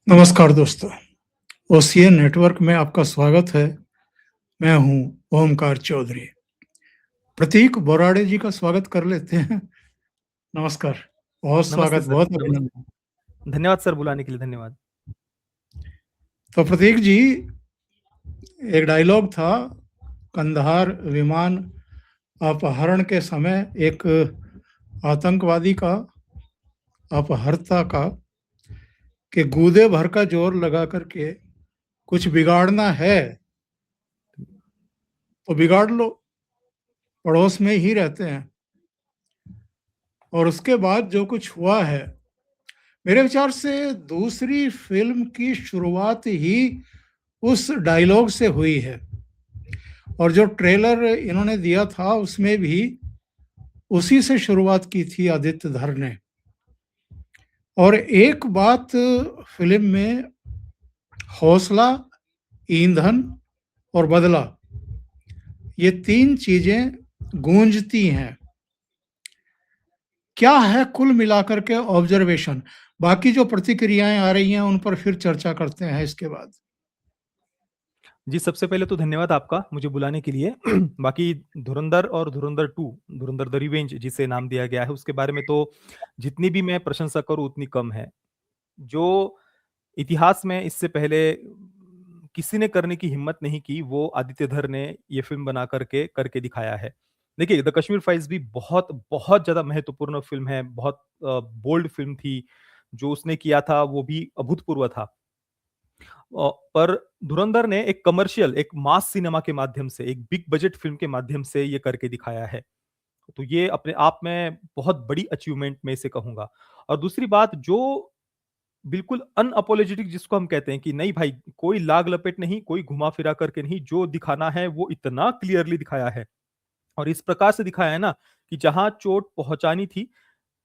नमस्कार दोस्तों, OCA network में आपका स्वागत है। मैं हूँ ओमकार चौधरी। प्रतीक बोराड़े जी का स्वागत कर लेते हैं। नमस्कार, बहुत नमस्ते स्वागत, सर, बहुत नमस्ते। अभिनंदन। धन्यवाद सर बुलाने के लिए, धन्यवाद। तो प्रतीक जी, एक डायलॉग था कंधार विमान अपहरण के समय एक आतंकवादी का, अपहर्ता का, कि गूदे भर का जोर लगा करके कुछ बिगाड़ना है तो बिगाड़ लो, पड़ोस में ही रहते हैं। और उसके बाद जो कुछ हुआ है, मेरे विचार से दूसरी फिल्म की शुरुआत ही उस डायलॉग से हुई है। और जो ट्रेलर इन्होंने दिया था उसमें भी उसी से शुरुआत की थी आदित्य धर ने। और एक बात फिल्म में हौसला, ईंधन और बदला, ये तीन चीजें गूंजती हैं। क्या है कुल मिलाकर के ऑब्जर्वेशन? बाकी जो प्रतिक्रियाएं आ रही हैं उन पर फिर चर्चा करते हैं इसके बाद। जी, सबसे पहले तो धन्यवाद आपका मुझे बुलाने के लिए। बाकी धुरंधर और धुरंधर 2, धुरंधर द रिवेंज जिसे नाम दिया गया है, उसके बारे में तो जितनी भी मैं प्रशंसा करूँ उतनी कम है। जो इतिहास में इससे पहले किसी ने करने की हिम्मत नहीं की, वो आदित्य धर ने ये फ़िल्म बना करके दिखाया है। देखिए, द कश्मीर फाइल्स भी बहुत, बहुत ज़्यादा महत्वपूर्ण फ़िल्म है, बहुत बोल्ड फ़िल्म थी। जो उसने किया था, वो भी अभूतपूर्व था। पर धुरंधर ने एक कमर्शियल, एक मास सिनेमा के माध्यम से, एक बिग बजट फ़िल्म के माध्यम से ये करके दिखाया है। तो ये अपने आप में बहुत बड़ी अचीवमेंट मैं इसे कहूँगा। और दूसरी बात, जो बिल्कुल अनअपोलोजेटिक जिसको हम कहते हैं कि नहीं भाई, कोई लाग-लपेट नहीं, कोई घुमा-फिरा करके नहीं, जो दिखाना है वो इतना क्लियरली दिखाया है। और इस प्रकार से दिखाया है ना कि जहाँ चोट पहुँचानी थी,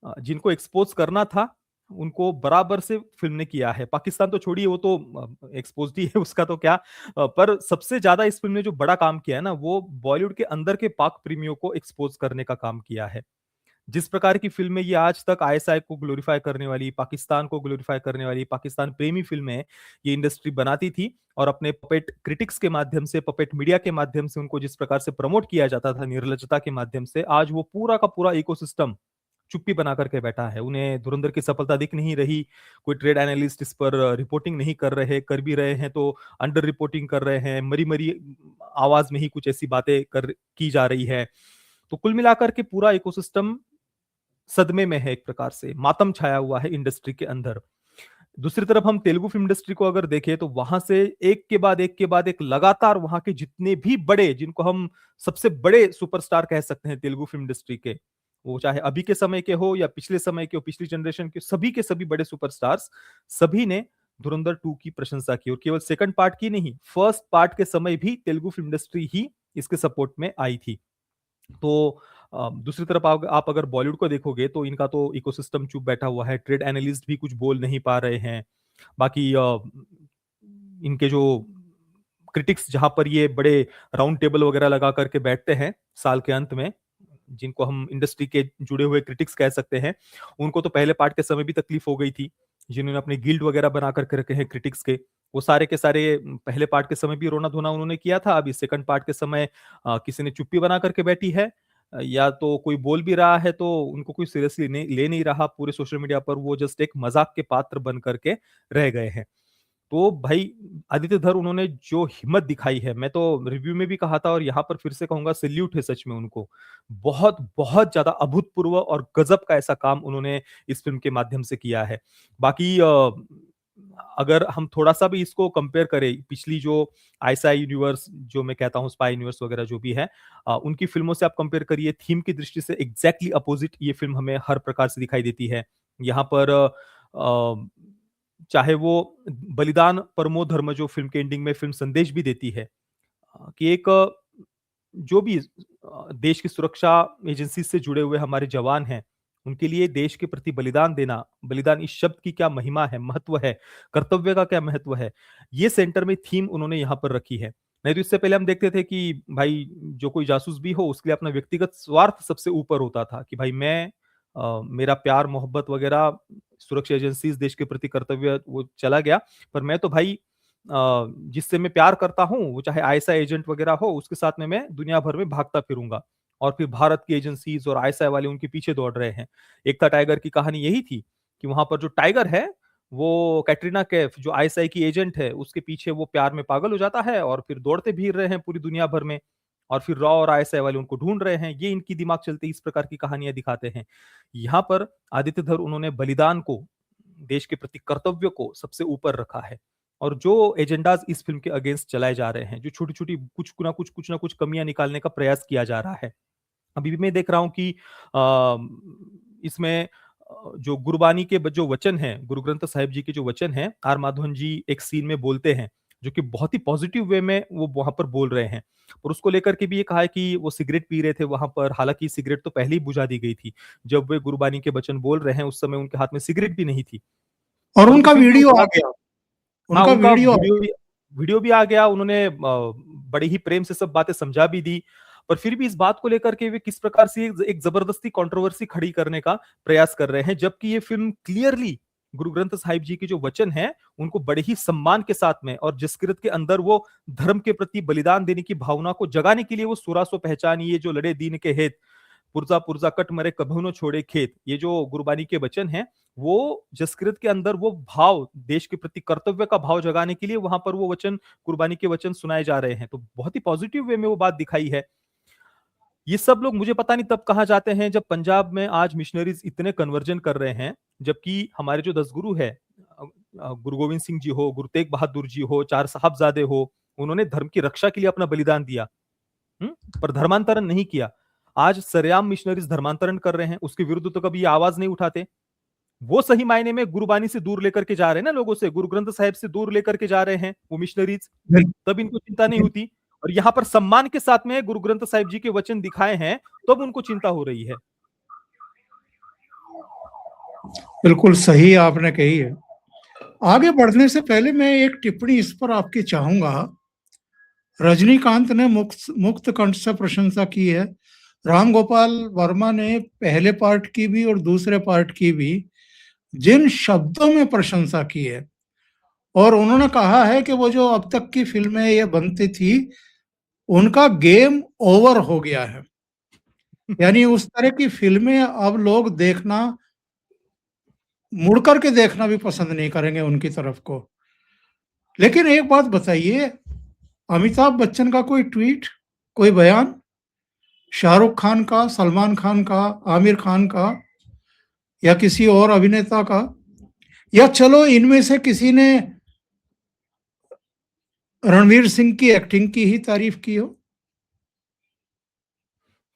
जिनको एक्सपोज़ करना था, उनको बराबर से फ़िल्म ने किया है। पाकिस्तान तो छोड़िए, वो तो एक्सपोज़्ड ही है, उसका तो क्या। पर सबसे ज़्यादा इस फ़िल्म ने जो बड़ा काम किया है ना, वो बॉलीवुड के अंदर के पाक प्रेमियों को एक्सपोज़ करने का काम किया है। जिस प्रकार की फ़िल्में ये आज तक आईएसआई को ग्लोरीफाई करने वाली, पाकिस्तान को ग्लोरीफाई करने वाली, पाकिस्तान प्रेमी फ़िल्में ये इंडस्ट्री बनाती थी और अपने पपेट क्रिटिक्स के माध्यम से, पपेट मीडिया के माध्यम से उनको जिस प्रकार से प्रमोट किया जाता था निर्लज्जता के माध्यम से, आज वो पूरा का पूरा इकोसिस्टम चुप्पी बना करके बैठा है। उन्हें धुरंधर की सफलता दिख नहीं रही, कोई ट्रेड एनालिस्ट इस पर रिपोर्टिंग नहीं कर रहे, कर भी रहे हैं तो अंडर रिपोर्टिंग कर रहे हैं, मरी-मरी आवाज़ में ही कुछ ऐसी बातें की जा रही है। तो कुल मिलाकर के पूरा इकोसिस्टम सदमे में है, एक प्रकार से मातम छाया हुआ है इंडस्ट्री के अंदर। दूसरी तरफ हम तेलुगु फ़िल्म इंडस्ट्री को अगर देखें तो वहाँ से एक के बाद एक के बाद एक लगातार वहाँ के जितने भी बड़े, जिनको हम सबसे बड़े सुपरस्टार कह सकते हैं तेलुगु फ़िल्म इंडस्ट्री के, वो चाहे अभी के समय के हो या पिछले समय के हो, पिछली जनरेशन के सभी बड़े सुपरस्टार्स, सभी ने धुरंधर 2 की प्रशंसा की और केवल सेकंड पार्ट की नहीं, फर्स्ट पार्ट के समय भी तेलुगु फ़िल्म इंडस्ट्री ही इसके सपोर्ट में आई थी। तो दूसरी तरफ आप अगर बॉलीवुड को देखोगे तो इनका तो इकोसिस्टम चुप बैठा हुआ है, ट्रेड एनालिस्ट भी कुछ बोल नहीं पा रहे हैं। बाकी इनके जो क्रिटिक्स, जहाँ पर ये बड़े राउंड टेबल वगैरह लगा करके बैठते हैं साल के अंत में, जिनको हम इंडस्ट्री के जुड़े हुए क्रिटिक्स कह सकते हैं, उनको तो पहले पार्ट के समय भी तकलीफ हो गई थी। जिन्होंने अपने गिल्ड वगैरह बना करके रखे हैं क्रिटिक्स के, वो सारे के सारे पहले पार्ट के समय भी रोना-धोना उन्होंने किया था। अभी सेकंड पार्ट के समय किसी ने चुप्पी बना करके बैठी है, या तो कोई बोल भी रहा है तो उनको कोई सीरियसली नहीं ले नहीं रहा। पूरे सोशल मीडिया पर वो जस्ट एक मज़ाक के पात्र बन करके रह गए हैं। तो भाई, आदित्य धर उन्होंने जो हिम्मत दिखाई है, मैं तो रिव्यू में भी कहा था और यहाँ पर फिर से कहूँगा, सैल्यूट है सच में उनको। बहुत, बहुत ज़्यादा अभूतपूर्व और गज़ब का ऐसा काम उन्होंने इस फ़िल्म के माध्यम से किया है। बाकी अगर हम थोड़ा-सा भी इसको कंपेयर करें, पिछली जो आईएसआई यूनिवर्स जो मैं कहता हूँ, स्पाई यूनिवर्स वगैरह जो भी है, उनकी फ़िल्मों से आप कंपेयर करिए, थीम की दृष्टि से एग्ज़ैक्टली अपोज़िट ये फ़िल्म हमें हर प्रकार से दिखाई देती है। यहाँ पर चाहे वो बलिदान परमो धर्म, जो फ़िल्म के एंडिंग में फ़िल्म संदेश भी देती है, कि एक जो भी देश की सुरक्षा एजेंसी से जुड़े हुए हमारे जवान हैं, उनके लिए देश के प्रति बलिदान देना, बलिदान इस शब्द की क्या महिमा है, महत्व है, कर्तव्य का क्या महत्व है, ये सेंटर में थीम उन्होंने यहाँ पर रखी है। नहीं तो इससे पहले हम देखते थे कि भाई, जो कोई जासूस भी हो उसके लिए अपना व्यक्तिगत स्वार्थ सबसे ऊपर होता था कि भाई मैं मेरा प्यार मोहब्बत वगैरह सुरक्षा एजेंसीज देश के प्रति कर्तव्य वो चला गया। पर मैं तो भाई जिससे मैं प्यार करता हूँ वो चाहे आईएसआई एजेंट वगैरह हो, उसके साथ में मैं दुनिया भर में भागता फिरूंगा। और फिर भारत की एजेंसीज और आईएसआई वाले उनके पीछे दौड़ रहे हैं। एकता टाइगर की कहानी यही थी कि वहां पर जो टाइगर है वो कैटरीना कैफ जो आईएसआई की एजेंट है उसके पीछे वो प्यार में पागल हो जाता है और फिर दौड़ते फिर रहे हैं पूरी दुनिया भर में। और फिर रॉ और आईएसआई वाले उनको ढूंढ रहे हैं। ये इनकी दिमाग चलते इस प्रकार की कहानियां दिखाते हैं। यहाँ पर आदित्य धर उन्होंने बलिदान को, देश के प्रति कर्तव्य को सबसे ऊपर रखा है। और जो एजेंडाज इस फिल्म के अगेंस्ट चलाए जा रहे हैं, जो छोटी छोटी कुछ ना कुछ कमियां निकालने का प्रयास किया जा रहा है। अभी भी मैं देख रहा हूँ कि इसमें जो गुरबानी के जो वचन हैं, गुरु ग्रंथ साहिब जी के जो वचन हैं, आर माधवन जी एक सीन में बोलते हैं, जो कि बहुत ही पॉजिटिव वे में वो वहां पर बोल रहे हैं। और उसको लेकर के भी ये कहा है कि वो सिगरेट पी रहे थे वहां पर, हालांकि सिगरेट तो पहले ही बुझा दी गई थी। जब वे गुरबानी के वचन बोल रहे हैं उस समय उनके हाथ में सिगरेट भी नहीं थी। और परंतु उनका फिर भी वो वीडियो आ बात, गया, हाँ, उनका उनका वीडियो वीडियो भी आ गया। उन्होंने बड़े ही प्रेम से सब बातें समझा भी दी। पर फिर भी इस बात को लेकर के वे किस प्रकार से एक जबरदस्ती कंट्रोवर्सी खड़ी करने का प्रयास कर रहे हैं, जबकि ये फिल्म क्लियरली गुरु ग्रंथ साहिब जी के जो वचन हैं उनको बड़े ही सम्मान के साथ में, और जिसकृत के अंदर वो धर्म के प्रति बलिदान देने की भावना को जगाने के लिए वो सूरा सो पहचानिए जो लड़े दीन के हेत, पुर्जा पुर्जा कट मरे कभू न छोड़े खेत, ये जो गुरबानी के वचन हैं वो जसकृत के अंदर वो भाव, देश के प्रति कर्तव्य का भाव जगाने के लिए वहां पर वो वचन, कुर्बानी के वचन सुनाए जा रहे हैं। तो बहुत ही पॉजिटिव वे में वो बात दिखाई है। ये सब लोग मुझे पता नहीं तब कहाँ जाते हैं जब पंजाब में आज मिशनरीज इतने कन्वर्जन कर रहे हैं, जबकि हमारे जो 10 गुरु है, गुरु गोविंद सिंह जी हो, गुरु तेग बहादुर जी हो, चार साहबजादे हो, उन्होंने धर्म की रक्षा के लिए अपना बलिदान दिया। पर धर्मांतरण नहीं किया। आज सरेआम मिशनरीज धर्मांतरण कर रहे हैं, उसके विरुद्ध तो कभी आवाज नहीं उठाते। वो सही मायने में गुरुबानी से दूर लेकर के जा रहे हैं ना, लोगों से गुरु ग्रंथ साहिब से दूर लेकर के जा रहे हैं वो मिशनरीज, तब इनको चिंता नहीं होती। और यहाँ पर सम्मान के साथ में गुरु ग्रंथ साहिब जी के वचन दिखाए हैं, तब उनको चिंता हो रही है। बिल्कुल सही आपने कही है। आगे बढ़ने से पहले मैं एक टिप्पणी इस पर आपकी चाहूंगा। रजनीकांत ने मुक्त कंठ से प्रशंसा की है। राम गोपाल वर्मा ने पहले पार्ट की भी और दूसरे पार्ट की भी जिन शब्दों में प्रशंसा की है, और उन्होंने कहा है कि वो जो अब तक की फिल्में ये बनती थी उनका गेम ओवर हो गया है। यानी उस तरह की फिल्में अब लोग देखना, मुड़ करके देखना भी पसंद नहीं करेंगे उनकी तरफ को। लेकिन एक बात बताइए, अमिताभ बच्चन का कोई ट्वीट, कोई बयान, शाहरुख खान का, सलमान खान का, आमिर खान का, या किसी और अभिनेता का, या चलो इनमें से किसी ने रणवीर सिंह की एक्टिंग की ही तारीफ की हो?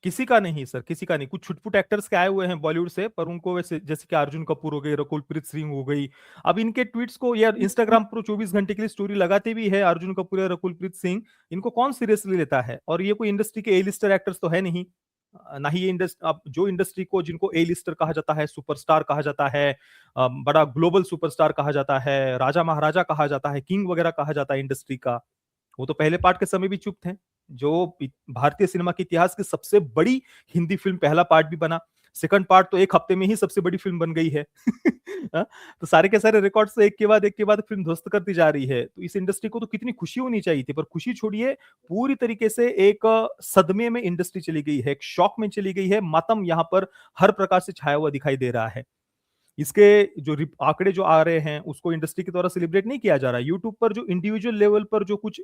किसी का नहीं सर, किसी का नहीं। कुछ छुटपुट एक्टर्स के आए हुए हैं बॉलीवुड से, पर उनको वैसे जैसे कि अर्जुन कपूर हो गई, रकुलप्रीत सिंह हो गई, अब इनके ट्वीट्स को यार इंस्टाग्राम पर 24 घंटे के लिए स्टोरी लगाते भी है अर्जुन कपूर या रकुलप्रीत सिंह, इनको कौन सीरियसली लेता है? और ये कोई इंडस्ट्री के ए लिस्टर एक्टर्स तो है नहीं। ना ही ये इंडस्ट्री, अब जो इंडस्ट्री को, जिनको ए लिस्टर कहा जाता है, सुपरस्टार कहा जाता है, बड़ा ग्लोबल सुपरस्टार कहा जाता है, राजा महाराजा कहा जाता है, किंग वगैरह कहा जाता है इंडस्ट्री का, वो तो पहले पार्ट के समय भी चुप थे। जो भारतीय सिनेमा के इतिहास की सबसे बड़ी हिंदी फिल्म पहला पार्ट भी बना, सेकंड पार्ट तो एक हफ्ते में ही सबसे बड़ी फिल्म बन गई है। हाँ, तो सारे के सारे रिकॉर्ड्स एक के बाद फिल्म ध्वस्त करती जा रही है। तो इस इंडस्ट्री को तो कितनी खुशी होनी चाहिए थी, पर खुशी छोड़िए, पूरी तरीके से एक सदमे में इंडस्ट्री चली गई है, एक शॉक में चली गई है। मातम यहाँ पर हर प्रकार से छाया हुआ दिखाई दे रहा है। इसके जो आंकड़े जो आ रहे हैं उसको इंडस्ट्री के द्वारा सेलिब्रेट नहीं किया जा रहा है। यूट्यूब पर जो इंडिविजुअल लेवल पर जो कुछ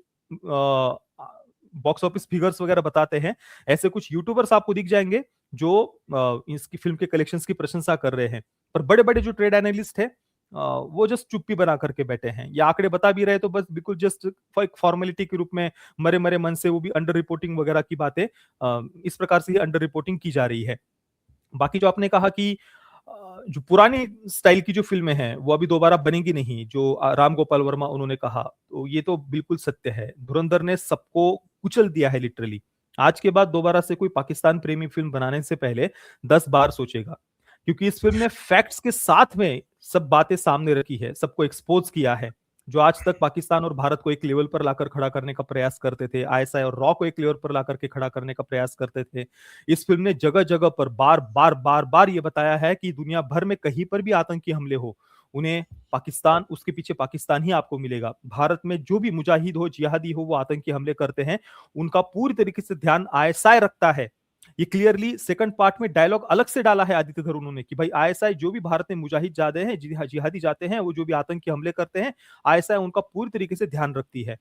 बॉक्स ऑफिस फिगर्स वगैरह बताते हैं, ऐसे कुछ यूट्यूबर्स आपको दिख जाएंगे जो इसकी फिल्म के कलेक्शंस की प्रशंसा कर रहे हैं। पर बड़े बड़े जो ट्रेड एनालिस्ट है वो जस्ट चुप्पी बना करके बैठे हैं। ये आंकड़े बता भी रहे तो बस बिल्कुल जस्ट एक फॉर्मेलिटी के रूप में, मरे मरे मन से, वो भी अंडर रिपोर्टिंग वगैरह की बातें, इस प्रकार से ही अंडर रिपोर्टिंग की जा रही है। बाकी जो आपने कहा कि जो पुरानी स्टाइल की जो फिल्में हैं वो अभी दोबारा बनेंगी नहीं, जो राम गोपाल वर्मा उन्होंने कहा, तो ये तो बिल्कुल सत्य है। धुरंधर ने सबको कुचल दिया है लिटरली। आज के बाद दोबारा से कोई पाकिस्तान प्रेमी फिल्म बनाने से पहले 10 बार सोचेगा, क्योंकि इस फिल्म ने फैक्ट्स के साथ में सब बातें सामने रखी है, सबको एक्सपोज किया है। जो आज तक पाकिस्तान और भारत को एक लेवल पर लाकर खड़ा करने का प्रयास करते थे, आईएसआई और रॉ को एक लेवल पर लाकर के खड़ा करने का प्रयास करते थे। इस फिल्म ने जगह जगह पर बार बार बार बार ये बताया है कि दुनिया भर में कहीं पर भी आतंकी हमले हो, उन्हें पाकिस्तान, उसके पीछे पाकिस्तान ही आपको मिलेगा। भारत में जो भी मुजाहिद हो, जिहादी हो, वो आतंकी हमले करते हैं, उनका पूरी तरीके से ध्यान आईएसआई रखता है। ये क्लियरली सेकंड पार्ट में डायलॉग अलग से डाला है आदित्य धर उन्होंने कि भाई आईएसआई जो भी भारत में मुजाहिद जाते हैं, जिहादी जाते हैं, वो जो भी आतंकी हमले करते हैं, आईएसआई उनका पूरी तरीके से ध्यान रखती है।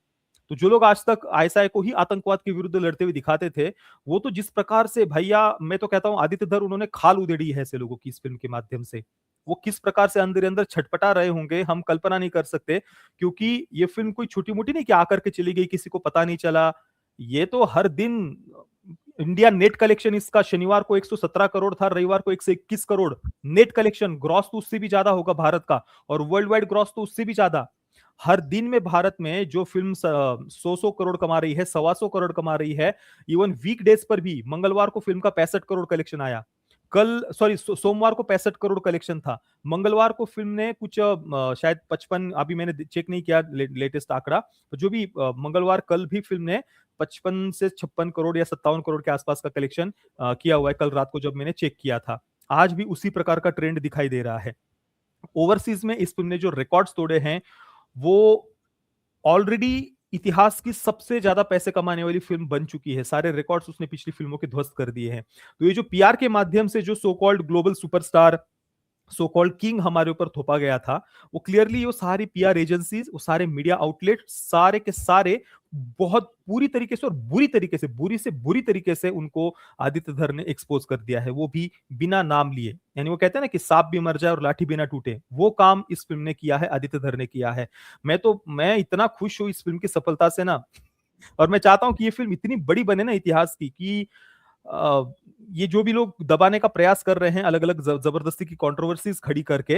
तो जो लोग आज तक आईएसआई को ही आतंकवाद के विरुद्ध लड़ते हुए दिखाते थे, वो तो जिस प्रकार से भैया, मैं तो कहता हूं आदित्य धर उन्होंने खाल उधेड़ी है ऐसे लोगों की इस फिल्म के माध्यम से। वो किस प्रकार से अंदर अंदर छटपटा रहे होंगे हम कल्पना नहीं कर सकते, क्योंकि ये फिल्म कोई छोटी मोटी नहीं कि आकर के चली गई, किसी को पता नहीं चला। ये तो हर दिन इंडिया नेट कलेक्शन इसका शनिवार को 117 करोड़ था, रविवार को 121 करोड़ नेट कलेक्शन, ग्रॉस तो उससे भी ज्यादा होगा भारत का, और वर्ल्ड वाइड ग्रॉस तो उससे भी ज्यादा। हर दिन में भारत में जो फिल्म 100 करोड़ कमा रही है, 125 करोड़ कमा रही है। इवन वीक डेज पर भी मंगलवार को फिल्म का 65 करोड़ कलेक्शन आया, कल सॉरी सोमवार को 65 करोड़ कलेक्शन था, मंगलवार को फिल्म ने कुछ शायद 55, अभी मैंने चेक नहीं किया लेटेस्ट आंकड़ा, तो जो भी मंगलवार कल भी फिल्म ने 55 से 56 करोड़ या 57 करोड़ के आसपास का कलेक्शन किया हुआ है, कल रात को जब मैंने चेक किया था। आज भी उसी प्रकार का ट्रेंड दिखाई दे रहा है। ओवरसीज में इस फिल्म ने जो रिकॉर्ड्स तोड़े हैं, वो ऑलरेडी इतिहास की सबसे ज्यादा पैसे कमाने वाली फिल्म बन चुकी है। सारे रिकॉर्ड्स उसने पिछली फिल्मों के ध्वस्त कर दिए हैं। तो ये जो पीआर के माध्यम से जो so called global superstar, so called king हमारे ऊपर थोपा गया था, वो क्लियरली वो सारी पीआर एजेंसीज, वो सारे मीडिया आउटलेट, सारे के सारे बहुत पूरी तरीके से और बुरी तरीके से, बुरी से बुरी तरीके से उनको आदित्य धर ने एक्सपोज कर दिया है, वो भी बिना नाम लिए। यानी वो कहते हैं ना कि सांप भी मर जाए और लाठी भी ना टूटे, वो काम इस फिल्म ने किया है, आदित्य धर ने किया है। मैं इतना खुश हूं इस फिल्म की सफलता से ना, और मैं चाहता हूं कि ये फिल्म इतनी बड़ी बने ना इतिहास की, कि ये जो भी लोग दबाने का प्रयास कर रहे हैं अलग अलग जबरदस्ती की कंट्रोवर्सीज खड़ी करके,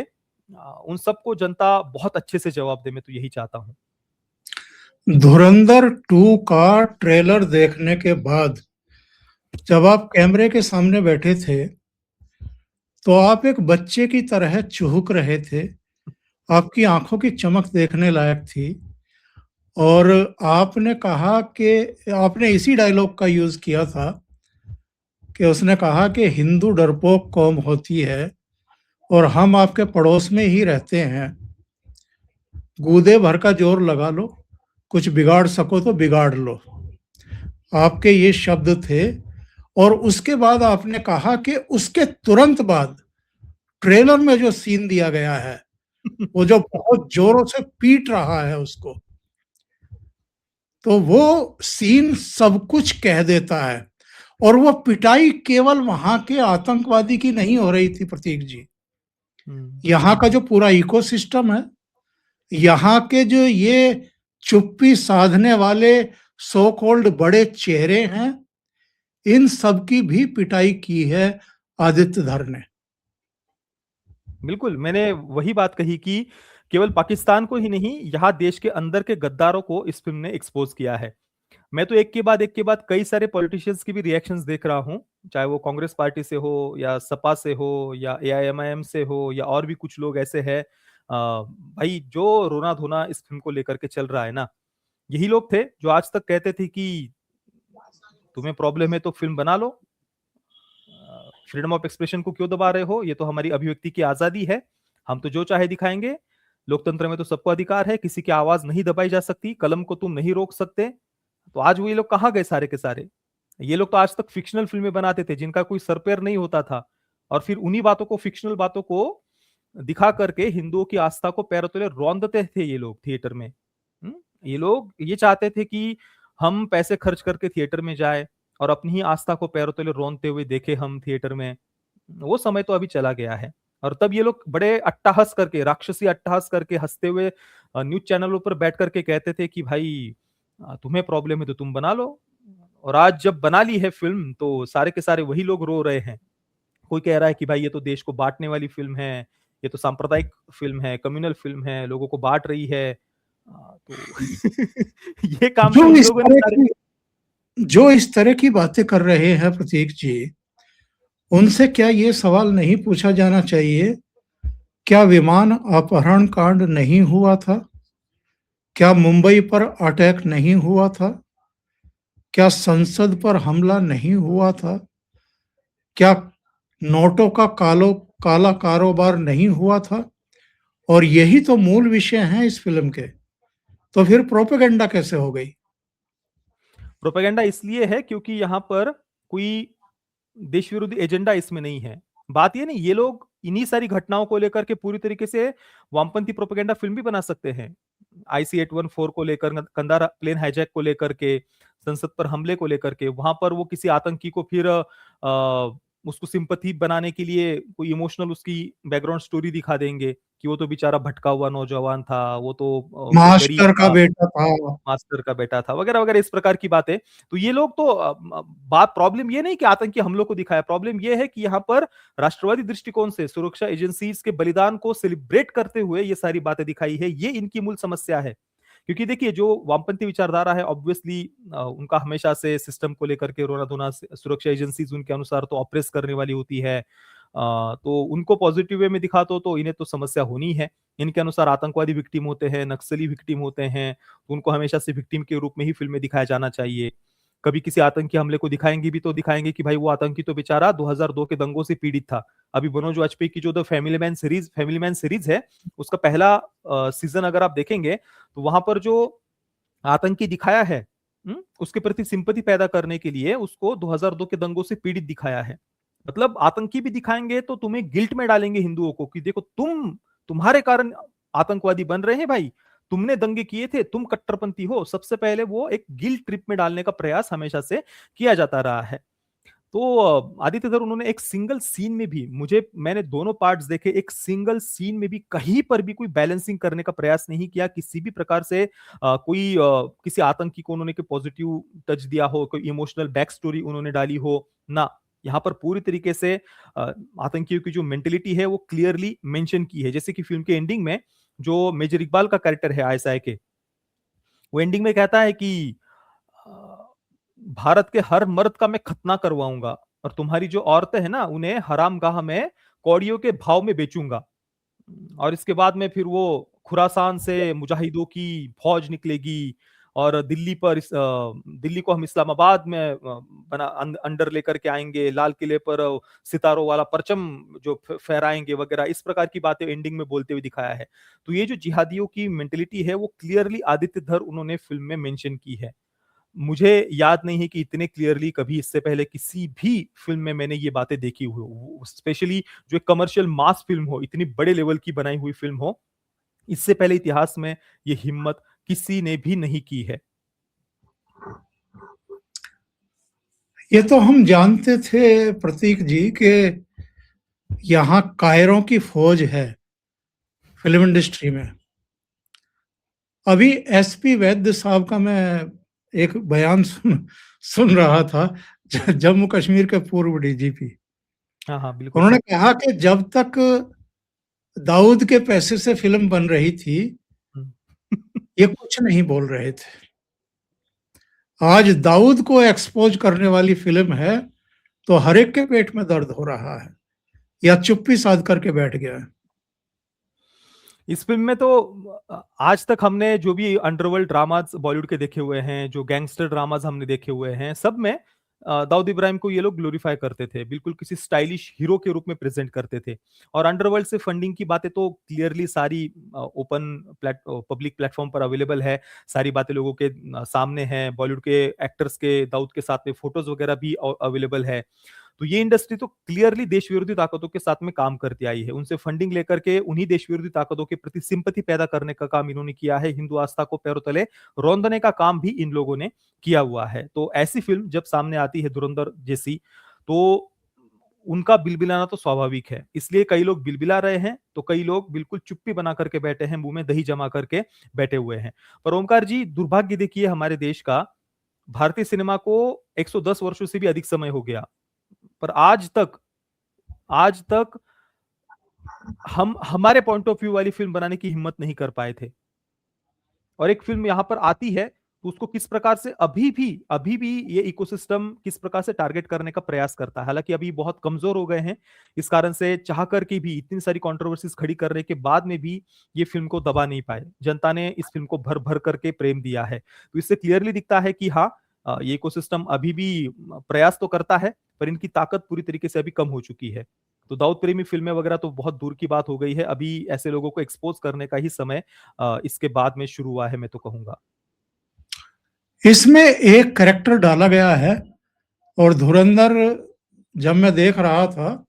उन सबको जनता बहुत अच्छे से जवाब दे। मैं तो यही चाहता हूं। धुरंधर 2 का ट्रेलर देखने के बाद जब आप कैमरे के सामने बैठे थे, तो आप एक बच्चे की तरह चुहक रहे थे। आपकी आंखों की चमक देखने लायक थी, और आपने कहा कि आपने इसी डायलॉग का यूज किया था कि उसने कहा कि हिंदू डरपोक कौम होती है और हम आपके पड़ोस में ही रहते हैं, गूदे भर का जोर लगा लो, कुछ बिगाड़ सको तो बिगाड़ लो। आपके ये शब्द थे, और उसके बाद आपने कहा कि उसके तुरंत बाद ट्रेलर में जो सीन दिया गया है, वो जो बहुत जोरों से पीट रहा है उसको, तो वो सीन सब कुछ कह देता है। और वो पिटाई केवल वहां के आतंकवादी की नहीं हो रही थी प्रतीक जी, यहाँ का जो पूरा इकोसिस्टम है, यहाँ के जो ये चुप्पी साधने वाले सो कॉल्ड बड़े चेहरे हैं, इन सब की भी पिटाई की है आदित्य धर ने। बिल्कुल, मैंने वही बात कही कि केवल पाकिस्तान को ही नहीं, यहाँ देश के अंदर के गद्दारों को इस फिल्म ने एक्सपोज किया है। मैं तो एक के बाद कई सारे पॉलिटिशियंस की भी रिएक्शंस देख रहा हूँ, चाहे वो कांग्रेस पार्टी से हो या सपा से हो या एआईएमआईएम से हो या और भी कुछ लोग ऐसे हैं। भाई जो रोना धोना इस फिल्म को लेकर के चल रहा है ना, यही लोग थे जो आज तक कहते थे कि तुम्हें प्रॉब्लम है तो फिल्म बना लो, फ्रीडम ऑफ एक्सप्रेशन को क्यों दबा रहे हो, ये तो हमारी अभिव्यक्ति की आजादी है, हम तो जो चाहे दिखाएंगे, लोकतंत्र में तो सबको अधिकार है, किसी की आवाज नहीं दबाई जा सकती, कलम को तुम नहीं रोक सकते। तो आज वो ये लोग कहाँ गए सारे के सारे? ये लोग तो आज तक फिक्शनल फिल्में बनाते थे जिनका कोई सर पैर नहीं होता था, और फिर उन्हीं बातों को, फिक्शनल बातों को दिखा करके हिंदुओं की आस्था को पैरों तले रौंदते थे ये लोग थिएटर में। ये लोग ये चाहते थे कि हम पैसे खर्च करके थिएटर में जाए और अपनी ही आस्था को पैरों तले रौंदते हुए देखे हम थिएटर में। वो समय तो अभी चला गया है। और तब ये लोग बड़े अट्टहास करके, राक्षसी अट्टहास करके, हंसते हुए न्यूज चैनलों पर बैठ करके कहते थे कि भाई तुम्हें प्रॉब्लम है तो तुम बना लो। और आज जब बना ली है फिल्म तो सारे के सारे वही लोग रो रहे हैं। कोई कह रहा है कि भाई ये तो देश को बांटने वाली फिल्म है, ये तो सांप्रदायिक फिल्म है, कम्युनल फिल्म है, लोगों को बांट रही है। तो ये काम तो इन लोगों ने सारे जो इस तरह की बातें कर रहे हैं प्रतीक जी, उनसे क्या ये सवाल नहीं पूछा जाना चाहिए, क्या विमान अपहरण कांड नहीं हुआ था? क्या मुंबई पर अटैक नहीं हुआ था? क्या संसद पर हमला नहीं हुआ था? क्या नोटों का काला कारोबार नहीं हुआ था? और यही तो मूल विषय हैं इस फ़िल्म के। तो फिर प्रोपेगेंडा कैसे हो गई? प्रोपेगेंडा इसलिए है क्योंकि यहाँ पर कोई देश विरोधी एजेंडा इसमें नहीं है। बात ये नहीं, ये लोग इन्हीं सारी घटनाओं को लेकर के पूरी तरीके से वामपंथी प्रोपेगेंडा फ़िल्म भी बना सकते हैं। IC-814 को लेकर, कंधार प्लेन हाइजैक को लेकर के, संसद पर हमले को लेकर के, वहाँ पर वो किसी आतंकी को फिर उसको सिंपैथी बनाने के लिए कोई इमोशनल उसकी बैकग्राउंड स्टोरी दिखा देंगे कि वो तो बेचारा भटका हुआ नौजवान था, वो तो गरीब मास्टर का था। बेटा था। मास्टर का बेटा था, वगैरह-वगैरह इस प्रकार की बातें। तो ये लोग तो बात प्रॉब्लम ये नहीं कि आतंकी हमलों को दिखाया, प्रॉब्लम ये है कि यहाँ पर राष्ट्रवादी दृष्टिकोण से सुरक्षा एजेंसीज़ के बलिदान को सेलिब्रेट करते हुए ये सारी बातें दिखाई है, ये इनकी मूल समस्या है। क्योंकि देखिए जो वामपंथी विचारधारा है ऑब्वियसली उनका हमेशा से सिस्टम को लेकर के रोना-धोना सुरक्षा एजेंसीज़ उनके अनुसार तो ऑपरेस करने वाली होती है। तो उनको पॉजिटिव वे में दिखा तो इन्हें तो समस्या होनी है। इनके अनुसार आतंकवादी विक्टिम होते हैं, नक्सली विक्टिम होते हैं, तो उनको हमेशा से विक्टिम के रूप में ही फ़िल्म में दिखाया जाना चाहिए। कभी किसी आतंकी हमले को दिखाएँगे भी तो दिखाएँगे कि भाई वो आतंकी तो बेचारा 2002 के दंगों से पीड़ित था। अभी मनोज वाजपेयी की जो द फैमिली मैन सीरीज़ है, उसका पहला सीज़न अगर आप देखेंगे, तो वहाँ पर जो आतंकी दिखाया है, उसके प्रति सिंपैथी पैदा करने के लिए उसको 2002 के दंगों से पीड़ित दिखाया है। मतलब आतंकी भी दिखाएँगे तो तुम्हें गिल्ट में डालेंगे हिंदुओं को कि देखो तुम्हारे कारण आतंकवादी बन रहे हैं भाई, तुमने दंगे किए थे, तुम कट्टरपंथी हो। सबसे पहले वो एक गिल्ट ट्रिप में डालने का प्रयास हमेशा से किया जाता रहा है। तो आदित्य धर उन्होंने एक सिंगल सीन में भी मैंने दोनों पार्ट्स देखे, एक सिंगल सीन में भी कहीं पर भी कोई बैलेंसिंग करने का प्रयास नहीं किया, किसी भी प्रकार से किसी आतंकी को उन्होंने कोई पॉजिटिव टच दिया हो, कोई इमोशनल बैक स्टोरी उन्होंने डाली हो, ना। यहाँ पर पूरी तरीके से आतंकियों की जो मेंटालिटी है वो क्लियरली मेंशन की है। जैसे कि फ़िल्म के एंडिंग में जो मेजर इकबाल का कैरेक्टर है आईएसआई के, वो एंडिंग में कहता है कि अ, भारत के हर मर्द का मैं खतना करवाऊँगा और तुम्हारी जो औरतें हैं ना, उन्हें हरामगाह में कौड़ियों के भाव में बेचूँगा। और इसके बाद में फिर वो खुरासान से मुजाहिदों की फौज निकलेगी और दिल्ली को हम इस्लामाबाद में अंडर लेकर के आएँगे, लाल किले पर सितारों वाला परचम जो फहराएँगे वगैरह, इस प्रकार की बातें एंडिंग में बोलते हुए दिखाया है। तो ये जो जिहादियों की मेंटालिटी है, वो क्लियरली आदित्य धर उन्होंने फ़िल्म में मेंशन की है। मुझे याद नहीं है कि इतने क्लियरली कभी इससे पहले किसी भी फ़िल्म में मैंने ये बातें देखी हो। स्पेशली जो एक कमर्शियल मास फ़िल्म हो, इतनी बड़े लेवल की बनाई हुई फ़िल्म हो, इससे पहले इतिहास में ये हिम्मत किसी ने भी नहीं की है। ये तो हम जानते थे प्रतीक जी कि यहाँ कायरों की फौज है फ़िल्म इंडस्ट्री में। अभी एसपी वैद्य साहब का मैं एक बयान सुन रहा था, जम्मू कश्मीर के पूर्व डीजीपी। हाँ, हाँ, बिल्कुल। उन्होंने कहा कि जब तक दाऊद के पैसे से फ़िल्म बन रही थी, हुँ। ये कुछ नहीं बोल रहे थे। आज दाऊद को एक्सपोज़ करने वाली फ़िल्म है, तो हर एक के पेट में दर्द हो रहा है या चुप्पी साध करके बैठ गया है। इस फ़िल्म में तो आज तक हमने जो भी अंडरवर्ल्ड ड्रामाज़ बॉलीवुड के देखे हुए हैं, जो गैंगस्टर ड्रामाज़ हमने देखे हुए हैं, सब में दाऊद इब्राहिम को ये लोग ग्लोरीफाई करते थे। बिल्कुल किसी स्टाइलिश हीरो के रूप में प्रेज़ेंट करते थे। और अंडरवर्ल्ड से फंडिंग की बातें तो क्लियरली सारी ओपन पब्लिक प्लेटफ़ॉर्म पर अवेलेबल है। सारी बातें लोगों के सामने हैं। बॉलीवुड के एक्टर्स के दाऊद के साथ में फ़ोटोज़ वगैरह भी अवेलेबल है। तो ये इंडस्ट्री तो क्लियरली देश विरोधी ताकतों के साथ में काम करती आई है। उनसे फंडिंग लेकर के उन्हीं देश विरोधी ताकतों के प्रति सिंपैथी पैदा करने का काम इन्होंने किया है। हिंदू आस्था को पैरों तले रौंदने का काम भी इन लोगों ने किया हुआ है। तो ऐसी फ़िल्म जब सामने आती है धुरंधर जैसी, तो उनका बिलबिलाना तो स्वाभाविक है। इसलिए कई लोग बिलबिला रहे हैं, तो कई लोग बिल्कुल चुप्पी बना करके बैठे हैं, मुँह में दही जमा करके बैठे हुए हैं। पर ओमकार जी, दुर्भाग्य देखिए हमारे देश का, भारतीय सिनेमा को 110 वर्षों से भी अधिक समय हो गया। पर आज तक हम हमारे पॉइंट ऑफ व्यू वाली फ़िल्म बनाने की हिम्मत नहीं कर पाए थे। और एक फ़िल्म यहाँ पर आती है, तो उसको किस प्रकार से अभी भी ये इकोसिस्टम किस प्रकार से टारगेट करने का प्रयास करता है। हालाँकि अभी बहुत कमज़ोर हो गए हैं, इस कारण से चाह कर के भी इतनी सारी कंट्रोवर्सीज़ खड़ी करने के बाद में भी ये फ़िल्म को दबा नहीं पाए। जनता ने इस फ़िल्म को भर-भर करके प्रेम दिया है। तो इससे क्लियरली दिखता है कि हाँ, ये इकोसिस्टम अभी भी प्रयास तो करता है, पर इनकी ताकत पूरी तरीके से अभी कम हो चुकी है। तो दाऊद प्रेमी फ़िल्में वगैरह तो बहुत दूर की बात हो गई है। अभी ऐसे लोगों को एक्सपोज़ करने का ही समय इसके बाद में शुरू हुआ है, मैं तो कहूँगा। इसमें एक कैरेक्टर डाला गया है और धुरंधर जब मैं देख रहा था,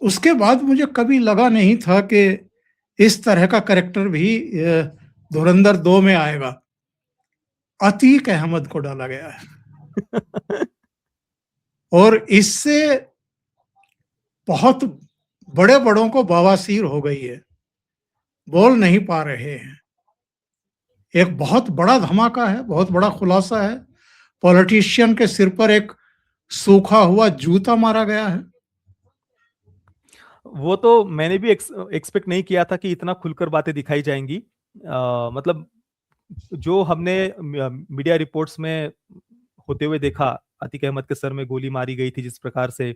उसके बाद मुझे कभी लगा नहीं था कि इस तरह का कैरेक्टर भी धुरंधर 2 में आएगा। अतीक अहमद को डाला गया है और इससे बहुत बड़े-बड़ों को बवासीर हो गई है, बोल नहीं पा रहे हैं। एक बहुत बड़ा धमाका है, बहुत बड़ा खुलासा है। पॉलिटिशियन के सिर पर एक सूखा हुआ जूता मारा गया है। वो तो मैंने भी एक्सपेक्ट नहीं किया था कि इतना खुलकर बातें दिखाई जाएँगी। मतलब जो हमने मीडिया रिपोर्ट्स में होते हुए देखा, अतीक अहमद के सर में गोली मारी गई थी जिस प्रकार से,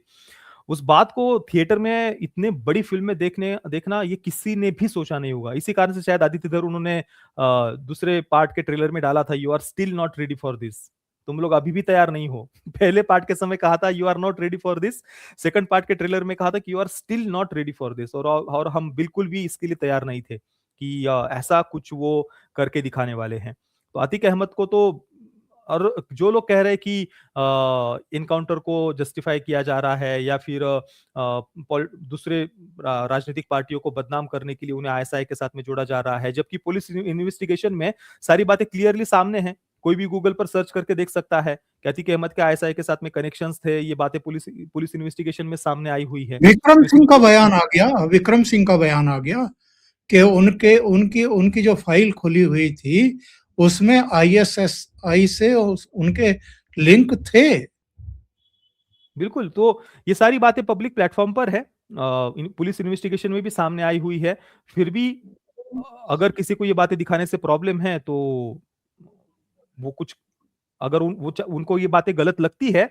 उस बात को थिएटर में इतने बड़ी फ़िल्म में देखना ये किसी ने भी सोचा नहीं होगा। इसी कारण से शायद आदित्य धर उन्होंने दूसरे पार्ट के ट्रेलर में डाला था, "you are still not ready for this." तुम लोग अभी भी तैयार नहीं हो। पहले पार्ट के समय कहा था, "you are not ready for this." Second part के ट्रेलर में कहा था कि, "you are still not ready for this." और हम बिल्कुल भी इसके लिए तैयार नहीं थे कि ऐसा कुछ वो करके दिखाने वाले हैं। तो अतीक अहमद को तो और जो लोग कह रहे हैं कि एनकाउंटर को जस्टिफाई किया जा रहा है या फिर दूसरे राजनीतिक पार्टियों को बदनाम करने के लिए उन्हें आईएसआई के साथ में जोड़ा जा रहा है, जबकि पुलिस इन्वेस्टिगेशन में सारी बातें क्लियरली सामने हैं। कोई भी गूगल पर सर्च करके देख सकता है कि अतीक अहमद के आईएसआई के साथ में कनेक्शंस थे, ये बातें पुलिस पुलिस इन्वेस्टिगेशन में सामने आई हुई है। विक्रम तो इसमें सिंह का कोई बयान आ गया, विक्रम सिंह का बयान आ गया कि उनके उनकी उनकी जो फाइल खुली हुई थी, उसमें आईएसएसआई से उनके लिंक थे। बिल्कुल, तो ये सारी बातें पब्लिक प्लेटफ़ॉर्म पर है। पुलिस इन्वेस्टिगेशन में भी सामने आई हुई है। फिर भी अगर किसी को ये बातें दिखाने से प्रॉब्लम है तो वो कुछ अगर उनको ये बातें गलत लगती है,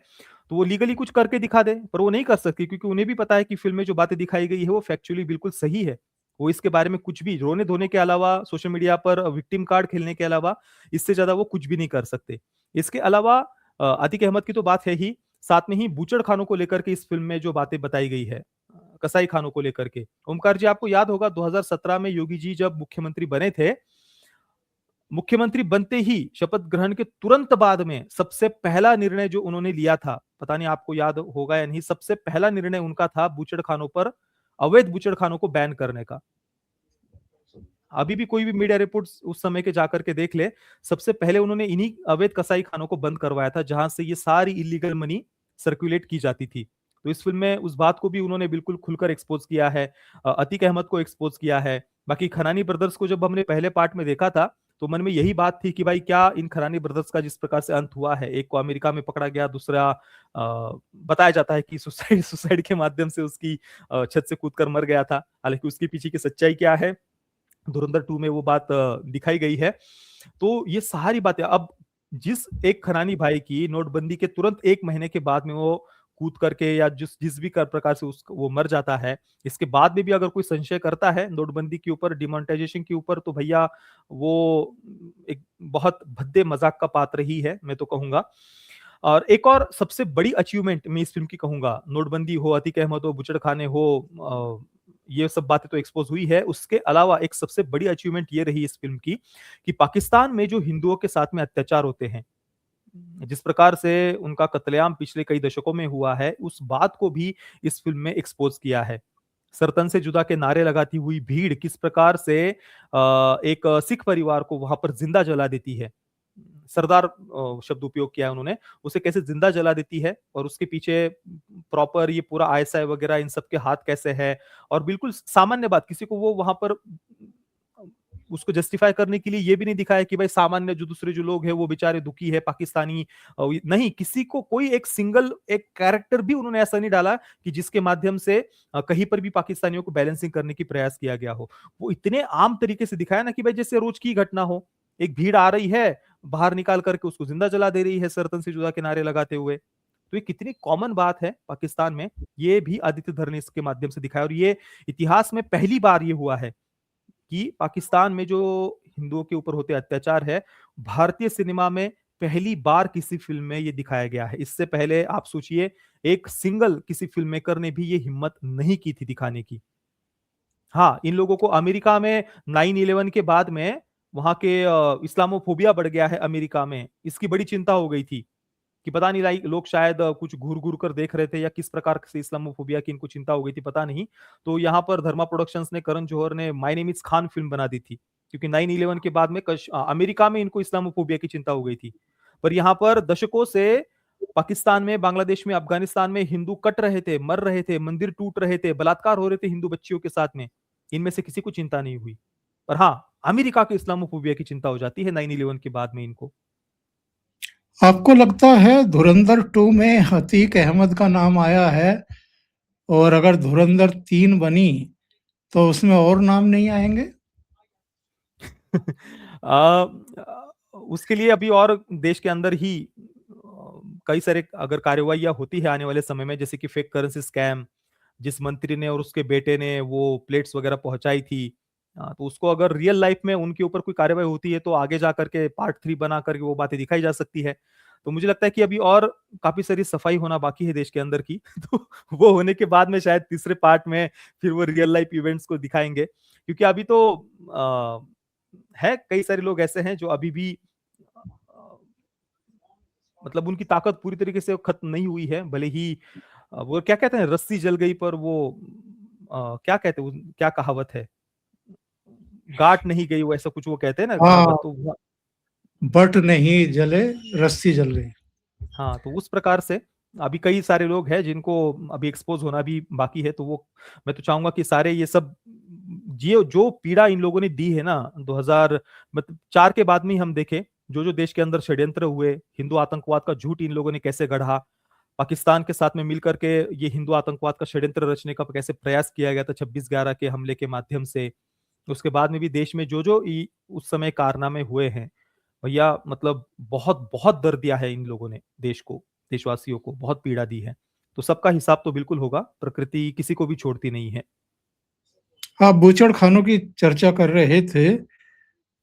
तो वो लीगली कुछ करके दिखा दें, पर वो नहीं कर सकती क्योंकि उन्हें भी पता है कि फ़िल्म में जो बातें दिखाई गई है वो फैक्चुअली बिल्कुल सही है। वो इसके बारे में कुछ भी रोने-धोने के अलावा, सोशल मीडिया पर विक्टिम कार्ड खेलने के अलावा, इससे ज़्यादा वो कुछ भी नहीं कर सकते। इसके अलावा आतिक अहमद की तो बात है ही, साथ में ही बूचड़खानों को लेकर के इस फ़िल्म में जो बातें बताई गई है, कसाई खानों को लेकर के। ओमकार जी, आपको याद होगा 2017 में योगी जी जब मुख्यमंत्री बने थे, मुख्यमंत्री बनते ही शपथ ग्रहण के तुरंत बाद में सबसे पहला निर्णय जो उन्होंने लिया था, पता नहीं आपको याद होगा या नहीं, सबसे पहला निर्णय उनका था बूचड़खानों पर, अवैध बूचड़खानों को बैन करने का। अभी भी कोई भी मीडिया रिपोर्ट्स उस समय के जाकर के देख ले, सबसे पहले उन्होंने इन्हीं अवैध कसाई खानों को बंद करवाया था, जहां से ये सारी इल्लीगल मनी सर्कुलेट की जाती थी। तो इस फ़िल्म में उस बात को भी उन्होंने बिल्कुल खुलकर एक्सपोज़ किया है। अतीक अहमद को एक्सपोज़ किया है। बाकी खनानी ब्रदर्स को जब हमने पहले पार्ट में देखा था, तो मन में यही बात थी कि भाई क्या इन खरानी ब्रदर्स का जिस प्रकार से अंत हुआ है, एक को अमेरिका में पकड़ा गया, दूसरा बताया जाता है कि सुसाइड सुसाइड के माध्यम से उसकी छत से कूदकर मर गया था। हालाँकि उसके पीछे की सच्चाई क्या है, धुरंधर 2 में वो बात दिखाई गई है। तो ये सारी बातें अब जिस एक खरानी भाई की नोटबंदी के तुरंत 1 महीने के बाद में वो कूद करके या जिस जिस भी प्रकार से वो मर जाता है, इसके बाद में भी अगर कोई संशय करता है नोटबंदी के ऊपर, डिमोनेटाइजेशन के ऊपर, तो भैया वो एक बहुत भद्दे मज़ाक का पात्र ही है, मैं तो कहूँगा। और एक और सबसे बड़ी अचीवमेंट मैं इस फ़िल्म की कहूँगा, नोटबंदी हो, अतीक अहमद हो, बूचड़खाने हो, ये सब बातें तो एक्सपोज़ हुई है। उसके अलावा एक सबसे बड़ी अचीवमेंट ये रही इस फ़िल्म की कि पाकिस्तान में जो हिंदुओं के साथ में अत्याचार होते हैं, जिस प्रकार से उनका कत्लेआम पिछले कई दशकों में हुआ है, उस बात को भी इस फ़िल्म में एक्सपोज़ किया है। सरतन से जुदा के नारे लगाती हुई भीड़ किस प्रकार से एक सिख परिवार को वहाँ पर ज़िंदा जला देती है। सरदार शब्द उपयोग किया है उन्होंने, उसे कैसे ज़िंदा जला देती है और उसके पीछे प्रॉपर ये पूरा आईएसआई वगैरह इन सब के हाथ कैसे है, और बिल्कुल सामान्य बात, किसी को वो वहाँ पर उसको जस्टिफाई करने के लिए ये भी नहीं दिखाया कि भाई सामान्य जो दूसरे जो लोग हैं वो बेचारे दुखी है, पाकिस्तानी नहीं, किसी को कोई एक सिंगल एक कैरेक्टर भी उन्होंने ऐसा नहीं डाला कि जिसके माध्यम से कहीं पर भी पाकिस्तानियों को बैलेंसिंग करने की प्रयास किया गया हो। वो इतने आम तरीके से दिखाया ना कि भाई जैसे रोज की घटना हो। एक भीड़ आ रही है, बाहर निकाल करके उसको जिंदा जला दे रही है सरतन से जुदा के नारे लगाते हुए। तो ये कितनी कॉमन बात है पाकिस्तान में, ये भी आदित्य धर ने इसके माध्यम से दिखाया। और ये इतिहास में पहली बार ये हुआ है कि पाकिस्तान में जो हिंदुओं के ऊपर होते अत्याचार है, भारतीय सिनेमा में पहली बार किसी फिल्म में ये दिखाया गया है। इससे पहले आप सोचिए, एक सिंगल किसी फिल्म मेकर ने भी ये हिम्मत नहीं की थी दिखाने की। हाँ, इन लोगों को अमेरिका में 9/11 के बाद में वहां के इस्लामोफोबिया बढ़ गया है अमेरिका में, इसकी बड़ी चिंता हो गई थी कि पता नहीं लाइक लोग शायद कुछ घूर-घूर कर देख रहे थे या किस प्रकार से इस्लामोफोबिया की इनको चिंता हो गई थी, पता नहीं। तो यहाँ पर धर्मा प्रोडक्शंस ने, करण जौहर ने my name is Khan film बना दी थी। क्योंकि 9/11 के बाद में अमेरिका में इनको इस्लामोफोबिया की चिंता हो गई थी। पर यहाँ पर दशकों से पाकिस्तान में, बांग्लादेश में, अफ़गानिस्तान में हिंदू कट रहे थे, मर रहे थे, मंदिर टूट रहे थे, बलात्कार हो रहे थे हिंदू बच्चियों के साथ में। इनमें से किसी को चिंता नहीं हुई। पर हाँ, अमेरिका के इस्लामोफोबिया की चिंता हो जाती है 9/11 के बाद में इनको। आपको लगता है धुरंधर 2 में अतीक अहमद का नाम आया है, और अगर धुरंधर 3 बनी तो उसमें और नाम नहीं आएंगे? उसके लिए अभी और देश के अंदर ही कई सारे अगर कार्रवाइयाँ होती है आने वाले समय में, जैसे कि फेक करेंसी स्कैम, जिस मंत्री ने और उसके बेटे ने वो प्लेट्स वगैरह पहुँचाई थी। तो उसको अगर रियल लाइफ में उनके ऊपर कोई कार्रवाई होती है तो आगे जा करके पार्ट 3 बना करके वो बातें दिखाई जा सकती है। तो मुझे लगता है कि अभी और काफ़ी सारी सफाई होना बाकी है देश के अंदर की। तो वो होने के बाद में शायद तीसरे पार्ट में फिर वो रियल लाइफ इवेंट्स को दिखाएँगे। क्योंकि अभी तो अ, है कई सारे लोग ऐसे हैं जो अभी भी अ, मतलब उनकी ताकत पूरी तरीके से खत्म नहीं हुई है। भले ही वो क्या कहते हैं, रस्सी जल गई पर वो क्या कहते हैं, क्या कहावत है? गाँठ नहीं गई, वो ऐसा कुछ वो कहते हैं ना हाँ, कहावत, तो बट नहीं जले, रस्सी जल गई। हाँ, तो उस प्रकार से अभी कई सारे लोग हैं जिनको अभी एक्सपोज़ होना भी बाकी है। तो वो मैं तो चाहूँगा कि सारे ये सब ये जो पीड़ा इन लोगों ने दी है ना 2000 मतलब 4 के बाद में ही हम देखें, जो-जो देश के अंदर षड्यंत्र हुए, हिंदू आतंकवाद का झूठ इन लोगों ने कैसे गढ़ा, पाकिस्तान के साथ में मिलकर के ये हिंदू आतंकवाद का षड्यंत्र रचने का कैसे प्रयास किया गया था 26/11 के हमले के माध्यम से। उसके बाद में भी देश में जो-जो उस समय कारनामे हुए हैं, भैया मतलब बहुत-बहुत दर्द दिया है इन लोगों ने देश को, देशवासियों को, बहुत पीड़ा दी है। तो सबका हिसाब तो बिल्कुल होगा, प्रकृति किसी को भी छोड़ती नहीं है। आप बूचड़खानों की चर्चा कर रहे थे।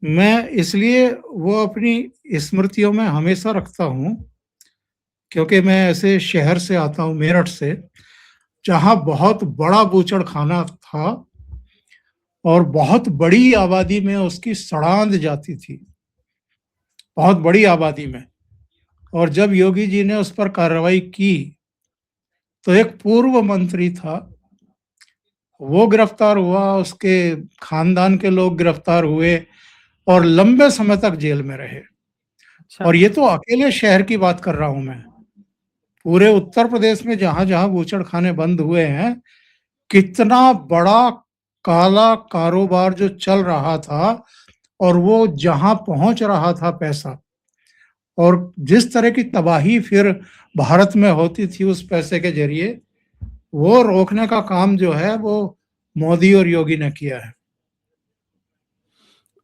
मैं इसलिए वो अपनी स्मृतियों में हमेशा रखता हूँ, क्योंकि मैं ऐसे शहर से आता हूँ, मेरठ से, जहाँ बहुत बड़ा बूचड़खाना था और बहुत बड़ी आबादी में उसकी सड़ांध जाती थी, बहुत बड़ी आबादी में। और जब योगी जी ने उस पर कार्रवाई की, तो एक पूर्व मंत्री था, वो गिरफ्तार हुआ, उसके खानदान के लोग गिरफ्तार हुए और लंबे समय तक जेल में रहे। अच्छा, और ये तो अकेले शहर की बात कर रहा हूं मैं। पूरे उत्तर प्रदेश में जहां जहां बूचड़खाने बंद हुए हैं, कितना बड़ा काला कारोबार जो चल रहा था, और वो जहां पहुंच रहा था पैसा, और जिस तरह की तबाही फिर भारत में होती थी उस पैसे के जरिए, वो रोकने का काम जो है वो मोदी और योगी ने किया है।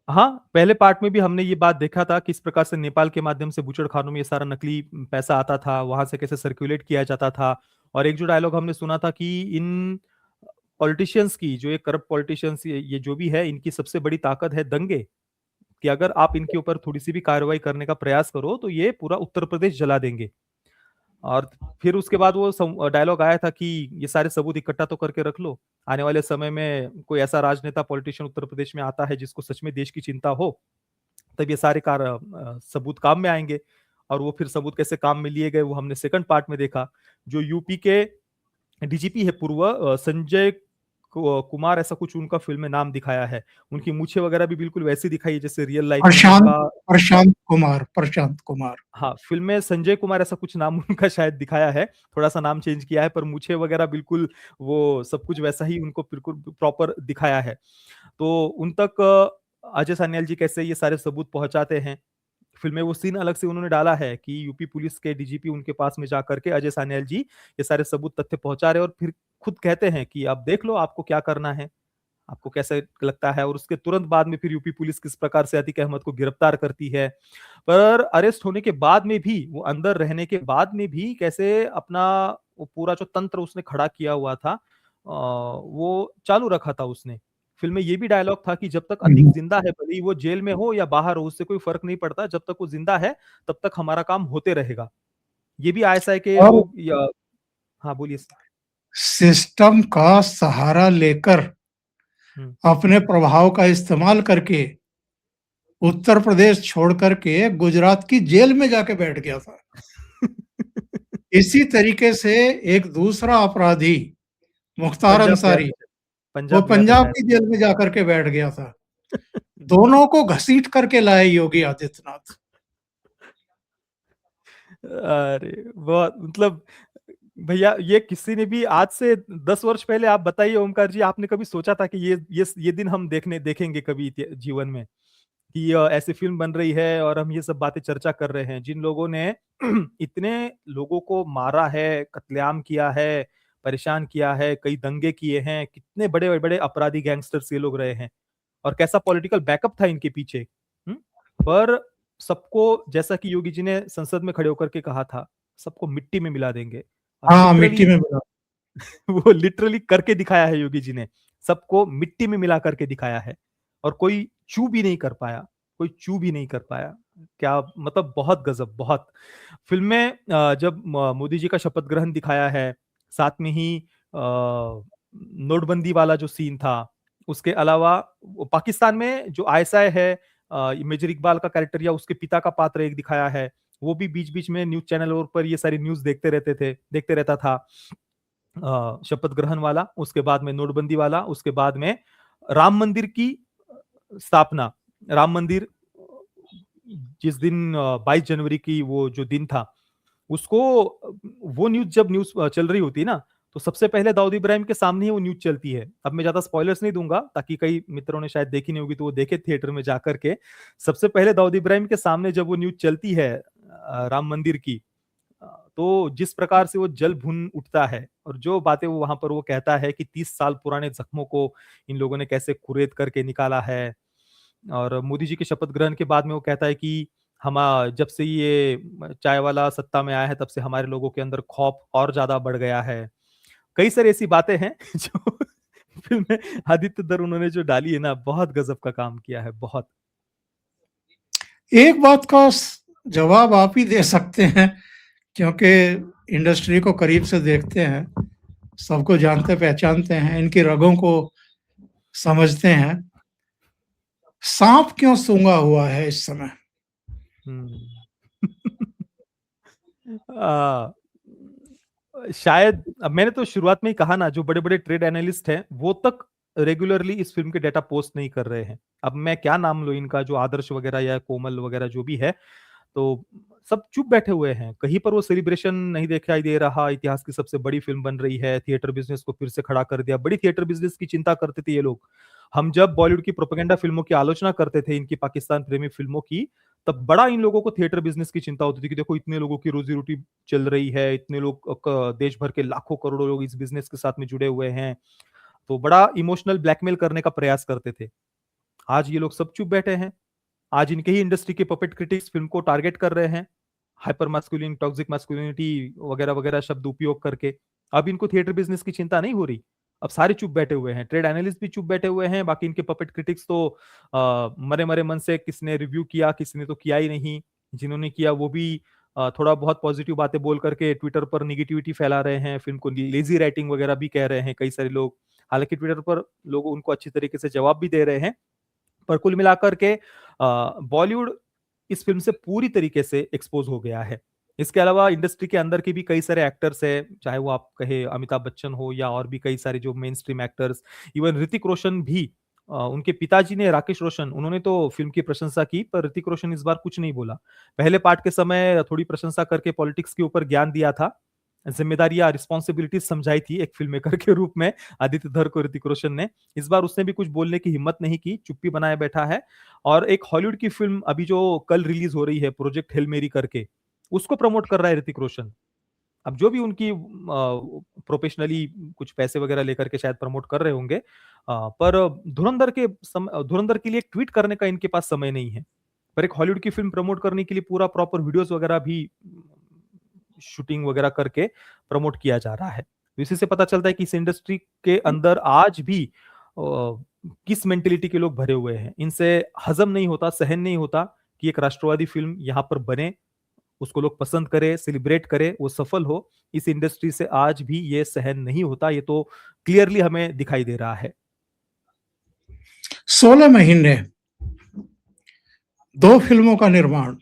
हाँ, पहले पार्ट में भी हमने ये बात देखा था किस प्रकार से नेपाल के माध्यम से बूचड़खानों में ये सारा नकली पैसा आता था, वहाँ से कैसे सर्कुलेट किया जाता था। और एक जो डायलॉग हमने सुना था कि इन पॉलिटिशियंस की, जो ये करप्ट पॉलिटिशियंस ये जो भी है, इनकी सबसे बड़ी ताकत है दंगे, कि अगर आप इनके ऊपर थोड़ी-सी भी कार्रवाई करने का प्रयास करो, तो ये पूरा उत्तर प्रदेश जला देंगे। और फिर उसके बाद वो डायलॉग आया था कि ये सारे सबूत इकट्ठा तो करके रख लो। आने वाले समय में कोई ऐसा राजनेता पॉलिटिशियन उत्तर प्रदेश में आता है जिसको सच में देश की चिंता हो, तब ये सारे सबूत काम में आएँगे। और वो फिर सबूत कैसे काम में लिए गए वो हमने सेकंड पार्ट में देखा। जो यूपी के डीजीपी है पूर्व, संजय कुमार ऐसा कुछ उनका फ़िल्म में नाम दिखाया है। उनकी मूंछें वगैरह भी बिल्कुल वैसी दिखाई है जैसे रियल लाइफ़ में प्रशांत उनका। प्रशांत कुमार। हाँ, फ़िल्म में संजय कुमार ऐसा कुछ नाम उनका शायद दिखाया है, थोड़ा-सा नाम चेंज किया है, पर मूंछें वगैरह बिल्कुल वो सब कुछ वैसा ही उनको बिल्कुल प्रॉपर दिखाया है। तो उन तक अजय सान्याल जी कैसे ये सारे सबूत पहुँचाते हैं। फ़िल्म में वो सीन अलग से उन्होंने डाला है कि यूपी पुलिस के डीजीपी उनके पास में जाकर के अजय सान्याल जी ये सारे सबूत तथ्य पहुँचा रहे हैं और फिर खुद कहते हैं कि अब देख लो आपको क्या करना है। आपको कैसा लगता है? और उसके तुरंत बाद में फिर यूपी पुलिस किस प्रकार से अतीक अहमद को गिरफ्तार करती है। पर अरेस्ट होने के बाद में भी, वो अंदर रहने के बाद में भी कैसे अपना वो पूरा जो तंत्र उसने खड़ा किया हुआ था वो चालू रखा था उसने। फ़िल्म में ये भी डायलॉग था कि जब तक अतीक हम्म। ज़िंदा है, भले ही वो जेल में हो या बाहर हो, उससे कोई फ़र्क नहीं पड़ता। जब तक वो ज़िंदा है, तब तक हमारा काम होते रहेगा। ये भी आईएसआई के और लोग या हाँ, बोलिए? सिस्टम का सहारा लेकर हुँ। अपने प्रभाव का इस्तेमाल करके उत्तर प्रदेश छोड़ करके गुजरात की जेल में जाके बैठ गया था। इसी तरीके से एक दूसरा अपराधी मुख्तार पंजाब गया अंसारी, था शायद, वो पंजाब गया था पंजाब शायद। की जेल में जाकर के बैठ गया था। दोनों को घसीट करके लाए योगी आदित्यनाथ। अरे! बहुत मतलब भैया ये किसी ने भी आज से 10 वर्ष पहले आप बताइए ओमकार जी, आपने कभी सोचा था कि ये दिन हम देखेंगे कभी जीवन में? कि ऐसी फ़िल्म बन रही है और हम ये सब बातें चर्चा कर रहे हैं। जिन लोगों ने इतने लोगों को मारा है, कत्लेआम किया है, परेशान किया है, कई दंगे किए हैं, कितने बड़े-बड़े अपराधी गैंगस्टर्स ये लोग रहे हैं और कैसा पॉलिटिकल बैकअप था इनके पीछे। हुँ? पर सबको जैसा कि योगी जी ने संसद में खड़े होकर के कहा था, सबको मिट्टी में मिला देंगे और हाँ, मिट्टी लिटरली में मिला। वो लिटरली करके दिखाया है योगी जी ने। सबको मिट्टी में मिला करके दिखाया है और कोई चू भी नहीं कर पाया, कोई चू भी नहीं कर पाया। क्या मतलब बहुत गज़ब, बहुत। फ़िल्म में जब मोदी जी का शपथ ग्रहण दिखाया है, साथ में ही नोटबंदी वाला जो सीन था, उसके अलावा वो पाकिस्तान में जो आईएसआई है मेजर इकबाल का कैरेक्टर या उसके पिता का पात्र एक दिखाया है, वो भी बीच-बीच में न्यूज़ चैनलों पर ये सारी न्यूज़ देखते रहता था। शपथ ग्रहण वाला, उसके बाद में नोटबंदी वाला, उसके बाद में राम मंदिर की स्थापना। राम मंदिर जिस दिन 22 जनवरी की वो जो दिन था, उसको वो न्यूज़ चल रही होती है ना, तो सबसे पहले दाऊद इब्राहिम के सामने ही वो न्यूज़ चलती है। अब मैं ज़्यादा स्पॉयलर्स नहीं दूँगा ताकि कई मित्रों ने शायद देखी नहीं होगी तो वो देखें थिएटर में जाकर के। सबसे पहले दाऊद इब्राहिम के सामने जब वो न्यूज़ चलती है राम मंदिर की अ, तो जिस प्रकार से वो जल भून उठता है और जो बातें वो वहाँ पर वो कहता है कि 30 साल पुराने ज़ख्मों को इन लोगों ने कैसे कुरेद करके निकाला है और मोदी जी के शपथ ग्रहण के बाद में वो कहता है कि जब से ये चाय वाला सत्ता में आया है तब से हमारे लोगों के अंदर खौफ और ज़्यादा बढ़ गया है। कई सारी ऐसी बातें हैं जो फ़िल्म में आदित्य दर उन्होंने जो डाली है ना, बहुत गज़ब का काम किया है, बहुत। एक बात का जवाब आप ही दे सकते हैं, क्योंकि इंडस्ट्री को करीब से देखते हैं, सबको जानते पहचानते हैं, इनकी रगों को समझते हैं। सांप क्यों सूंघा हुआ है इस समय? हुँ। अ, शायद अब मैंने तो शुरुआत में ही कहा ना जो बड़े-बड़े ट्रेड एनालिस्ट हैं, वो तक रेगुलरली इस फ़िल्म के डाटा पोस्ट नहीं कर रहे हैं। अब मैं क्या नाम लूँ इनका जो आदर्श वगैरह या कोमल वगैरह जो भी है, तो सब चुप बैठे हुए हैं। कहीं पर वो सेलिब्रेशन नहीं दिखाई दे रहा, इतिहास की सबसे बड़ी फ़िल्म बन रही है, थिएटर बिज़नेस को फिर से खड़ा कर दिया। बड़ी थिएटर बिज़नेस की चिंता करते थे ये लोग। हम जब बॉलीवुड की प्रोपेगेंडा फ़िल्मों की आलोचना करते थे, इनकी पाकिस्तान प्रेमी फ़िल्मों की, तब बड़ा इन लोगों को थिएटर बिज़नेस की चिंता होती थी कि देखो इतने लोगों की रोज़ी-रोटी चल रही है, इतने लोग देश भर के लाखों करोड़ों लोग इस बिज़नेस के साथ में जुड़े हुए हैं। तो बड़ा इमोशनल ब्लैकमेल करने का प्रयास करते थे। आज ये लोग सब चुप बैठे हैं। आज इनके ही इंडस्ट्री के पपेट क्रिटिक्स फ़िल्म को टारगेट कर रहे हैं। हाइपर मास्कुलिन, टॉक्सिक मास्कुलिनिटी वगैरह-वगैरह शब्द उपयोग करके। अब इनको थिएटर बिज़नेस की चिंता नहीं हो रही। अब सारे चुप बैठे हुए हैं। ट्रेड एनालिस्ट भी चुप बैठे हुए हैं। बाकी इनके पपेट क्रिटिक्स तो मरे-मरे मन से किसने रिव्यू किया, किसने तो किया ही नहीं। जिन्होंने किया वो भी थोड़ा बहुत पॉज़िटिव बातें बोल करके ट्विटर पर नेगेटिविटी फैला रहे हैं। फ़िल्म को लेज़ी राइटिंग वगैरह भी कह रहे हैं कई सारे लोग। हालाँकि ट्विटर पर लोग उनको अच्छी तरीके से जवाब भी दे रहे हैं। पर कुल मिलाकर के बॉलीवुड इस फ़िल्म से पूरी तरीके से एक्सपोज़ हो गया है। इसके अलावा इंडस्ट्री के अंदर के भी कई सारे एक्टर्स हैं, चाहे वो आप कहें अमिताभ बच्चन हो या और भी कई सारे जो mainstream actors, even Hrithik Roshan भी उनके पिताजी ने राकेश रोशन, उन्होंने तो फ़िल्म की प्रशंसा की, पर ऋतिक रोशन इस बार कुछ नहीं बोला। पहले पार्ट के समय थोड़ी प्रशंसा करके पॉलिटिक्स के ऊपर ज्ञान दिया था। ज़िम्मेदारियाँ, रिस्पॉन्सिबिलिटीज़ समझाई थी एक फ़िल्म मेकर के रूप में आदित्य धर को ऋतिक रोशन ने। इस बार उसने भी कुछ बोलने की हिम्मत नहीं की, चुप्पी बनाए बैठा है और एक हॉलीवुड की फ़िल्म अभी जो कल रिलीज़ हो रही है प्रोजेक्ट हेल मेरी करके, उसको प्रमोट कर रहा है ऋतिक रोशन। अब जो भी उनकी प्रोफेशनली कुछ पैसे वगैरह लेकर के शायद प्रमोट कर रहे होंगे। पर धुरंधर के लिए एक ट्वीट करने का इनके पास समय नहीं है। पर एक हॉलीवुड की फ़िल्म प्रमोट करने के लिए पूरा प्रॉपर वीडियोज़ वगैरह भी शूटिंग वगैरह करके प्रमोट किया जा रहा है। तो इसी से पता चलता है कि इस इंडस्ट्री के अंदर आज भी किस मेंटालिटी के लोग भरे हुए हैं। इनसे हज़म नहीं होता, सहन नहीं होता कि एक राष्ट्रवादी फ़िल्म यहाँ पर बने, उसको लोग पसंद करें, सेलिब्रेट करें, वो सफल हो। इस इंडस्ट्री से आज भी ये सहन नहीं होता, ये तो क्लियरली हमें दिखाई दे रहा है। 16 महीने 2 फ़िल्मों का निर्माण,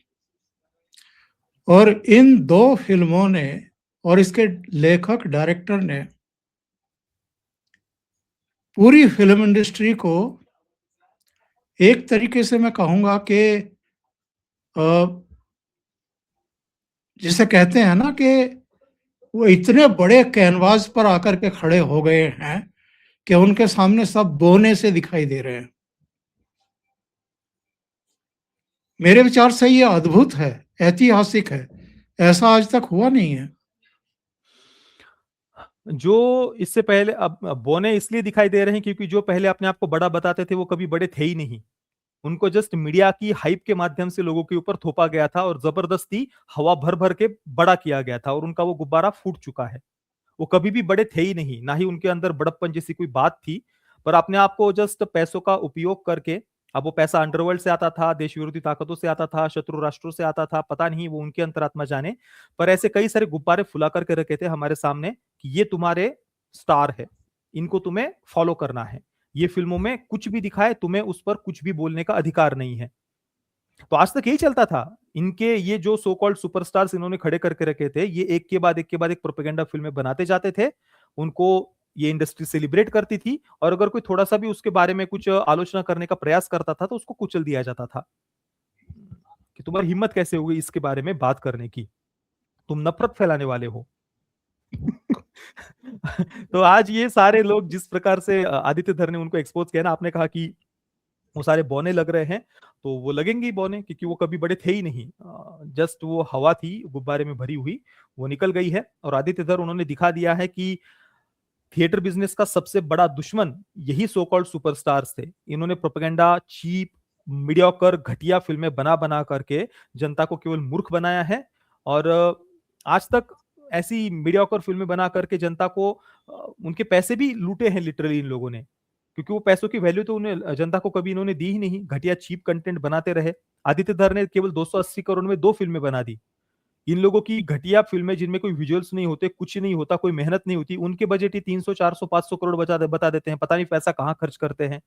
और इन 2 फ़िल्मों ने और इसके लेखक, डायरेक्टर ने पूरी फ़िल्म इंडस्ट्री को एक तरीके से मैं कहूँगा कि अ, जिसे कहते हैं ना कि वो इतने बड़े कैनवास पर आकर के खड़े हो गए हैं कि उनके सामने सब बोने से दिखाई दे रहे हैं। मेरे विचार से ये अद्भुत है, ऐतिहासिक है। ऐसा आज तक हुआ नहीं है। जो इससे पहले अब बौने इसलिए दिखाई दे रहे हैं क्योंकि जो पहले अपने आप को बड़ा बताते थे वो कभी बड़े थे ही नहीं। उनको जस्ट मीडिया की हाइप के माध्यम से लोगों के ऊपर थोपा गया था और जबरदस्ती हवा भर-भर के बड़ा किया गया था और उनका वो गुब्बारा फूट चुका है। वो कभी भी बड़े थे ही नहीं, ना ही उनके अंदर बड़प्पन जैसी कोई बात थी, पर अपने आप को जस्ट पैसों का उपयोग करके अब वो पैसा अंडरवर्ल्ड से आता था, देश विरोधी ताकतों से आता था, शत्रु राष्ट्रों से आता था, पता नहीं वो उनकी अंतरात्मा जाने। पर ऐसे कई सारे गुब्बारे फुला करके रखे थे हमारे सामने कि ये तुम्हारे स्टार है, इनको तुम्हें फॉलो करना है। ये फ़िल्मों में कुछ भी दिखाए, तुम्हें उस पर कुछ भी बोलने का अधिकार नहीं है। तो आज तक यही चलता था। इनके ये जो सो कॉल्ड सुपरस्टार्स इन्होंने खड़े करके रखे थे, ये एक के बाद एक के बाद एक प्रोपेगेंडा फ़िल्में बनाते जाते थे। उनको ये इंडस्ट्री सेलिब्रेट करती थी और अगर कोई थोड़ा-सा भी उसके बारे में कुछ आलोचना करने का प्रयास करता था, तो उसको कुचल दिया जाता था। कि तुम्हारी हिम्मत कैसे हो गई इसके बारे में बात करने की? तुम नफ़रत फैलाने वाले हो। तो आज ये सारे लोग जिस प्रकार से आदित्य धर ने उनको एक्सपोज़ किया ना, आपने कहा कि वो सारे बौने लग रहे हैं, तो वो लगेंगे ही बौने क्योंकि वो कभी बड़े थे ही नहीं। जस्ट वो हवा थी गुब्बारे में भरी हुई, वो निकल गई है और आदित्य धर उन्होंने दिखा दिया है कि थिएटर बिज़नेस का सबसे बड़ा दुश्मन यही सो कॉल्ड सुपरस्टार्स थे। इन्होंने प्रोपेगेंडा, चीप, मीडियोकर, घटिया फ़िल्में बना-बना करके जनता को केवल मूर्ख बनाया है और आज तक ऐसी मीडियोकर फ़िल्में बना करके जनता को उनके पैसे भी लूटे हैं लिटरली इन लोगों ने। क्योंकि वो पैसों की वैल्यू तो उन्हें जनता को कभी इन्होंने दी ही नहीं। घटिया चीप कंटेंट बनाते रहे। आदित्य धर ने केवल 280 करोड़ में 2 फ़िल्में बना दी। इन लोगों की घटिया फ़िल्में जिनमें कोई विजुअल्स नहीं होते, कुछ नहीं होता, कोई मेहनत नहीं होती, उनके बजट ही 300, 400, 500 करोड़ बता देते हैं। पता नहीं पैसा कहाँ खर्च करते हैं।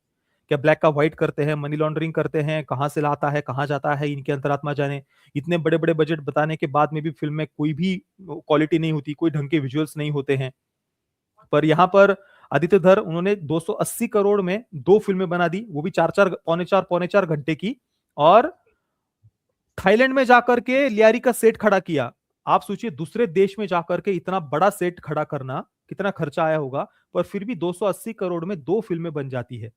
क्या ब्लैक का व्हाइट करते हैं, मनी लॉन्ड्रिंग करते हैं, कहाँ से लाता है, कहाँ जाता है, इनकी अंतरात्मा जाने। इतने बड़े-बड़े बजट बताने के बाद में भी फ़िल्म में कोई भी क्वालिटी नहीं होती, कोई ढंग के विजुअल्स नहीं होते हैं। पर यहाँ पर आदित्य धर उन्होंने 280 करोड़ में 2 फ़िल्में बना दी, वो भी 4-4 पौने 4 घंटे की और थाईलैंड में जाकर के लियारी का सेट खड़ा किया। आप सोचिए दूसरे देश में जाकर के इतना बड़ा सेट खड़ा करना कितना खर्चा आया होगा, पर फिर भी 280 करोड़ में 2 फ़िल्में बन जाती है।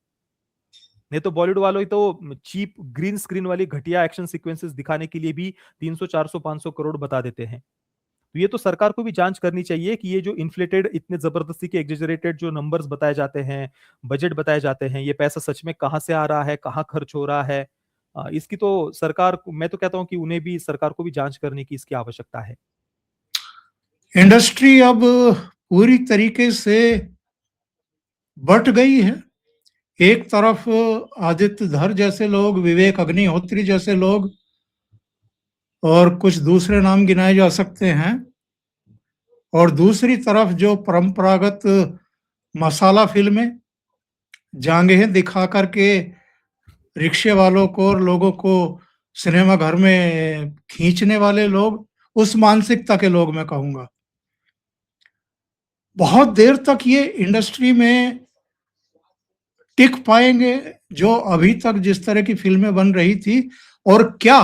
नहीं तो बॉलीवुड वालों ही तो चीप ग्रीन स्क्रीन वाली घटिया एक्शन सीक्वेंसेस दिखाने के लिए भी 300, 400, 500 करोड़ बता देते हैं। तो ये तो सरकार को भी जांच करनी चाहिए कि ये जो इन्फ्लेटेड इतने जबरदस्ती के एग्जेजरेटेड जो नंबर्स बताए जाते हैं, बजट बताए जाते हैं, ये पैसा सच में कहाँ से आ रहा है, कहाँ खर्च हो रहा है? इसकी तो मैं तो कहता हूँ कि उन्हें भी सरकार को भी जांच करने की इसकी आवश्यकता है। इंडस्ट्री अब पूरी तरीके से बँट गई है। एक तरफ आदित्य धर जैसे लोग, विवेक अग्निहोत्री जैसे लोग और कुछ दूसरे नाम गिनाए जा सकते हैं, और दूसरी तरफ जो परंपरागत मसाला फ़िल्में, जांघें दिखा कर के रिक्शे वालों को और लोगों को सिनेमा घर में खींचने वाले लोग, उस मानसिकता के लोग मैं कहूँगा। बहुत देर तक ये इंडस्ट्री में टिक पाएँगे, जो अभी तक जिस तरह की फ़िल्में बन रही थी, और क्या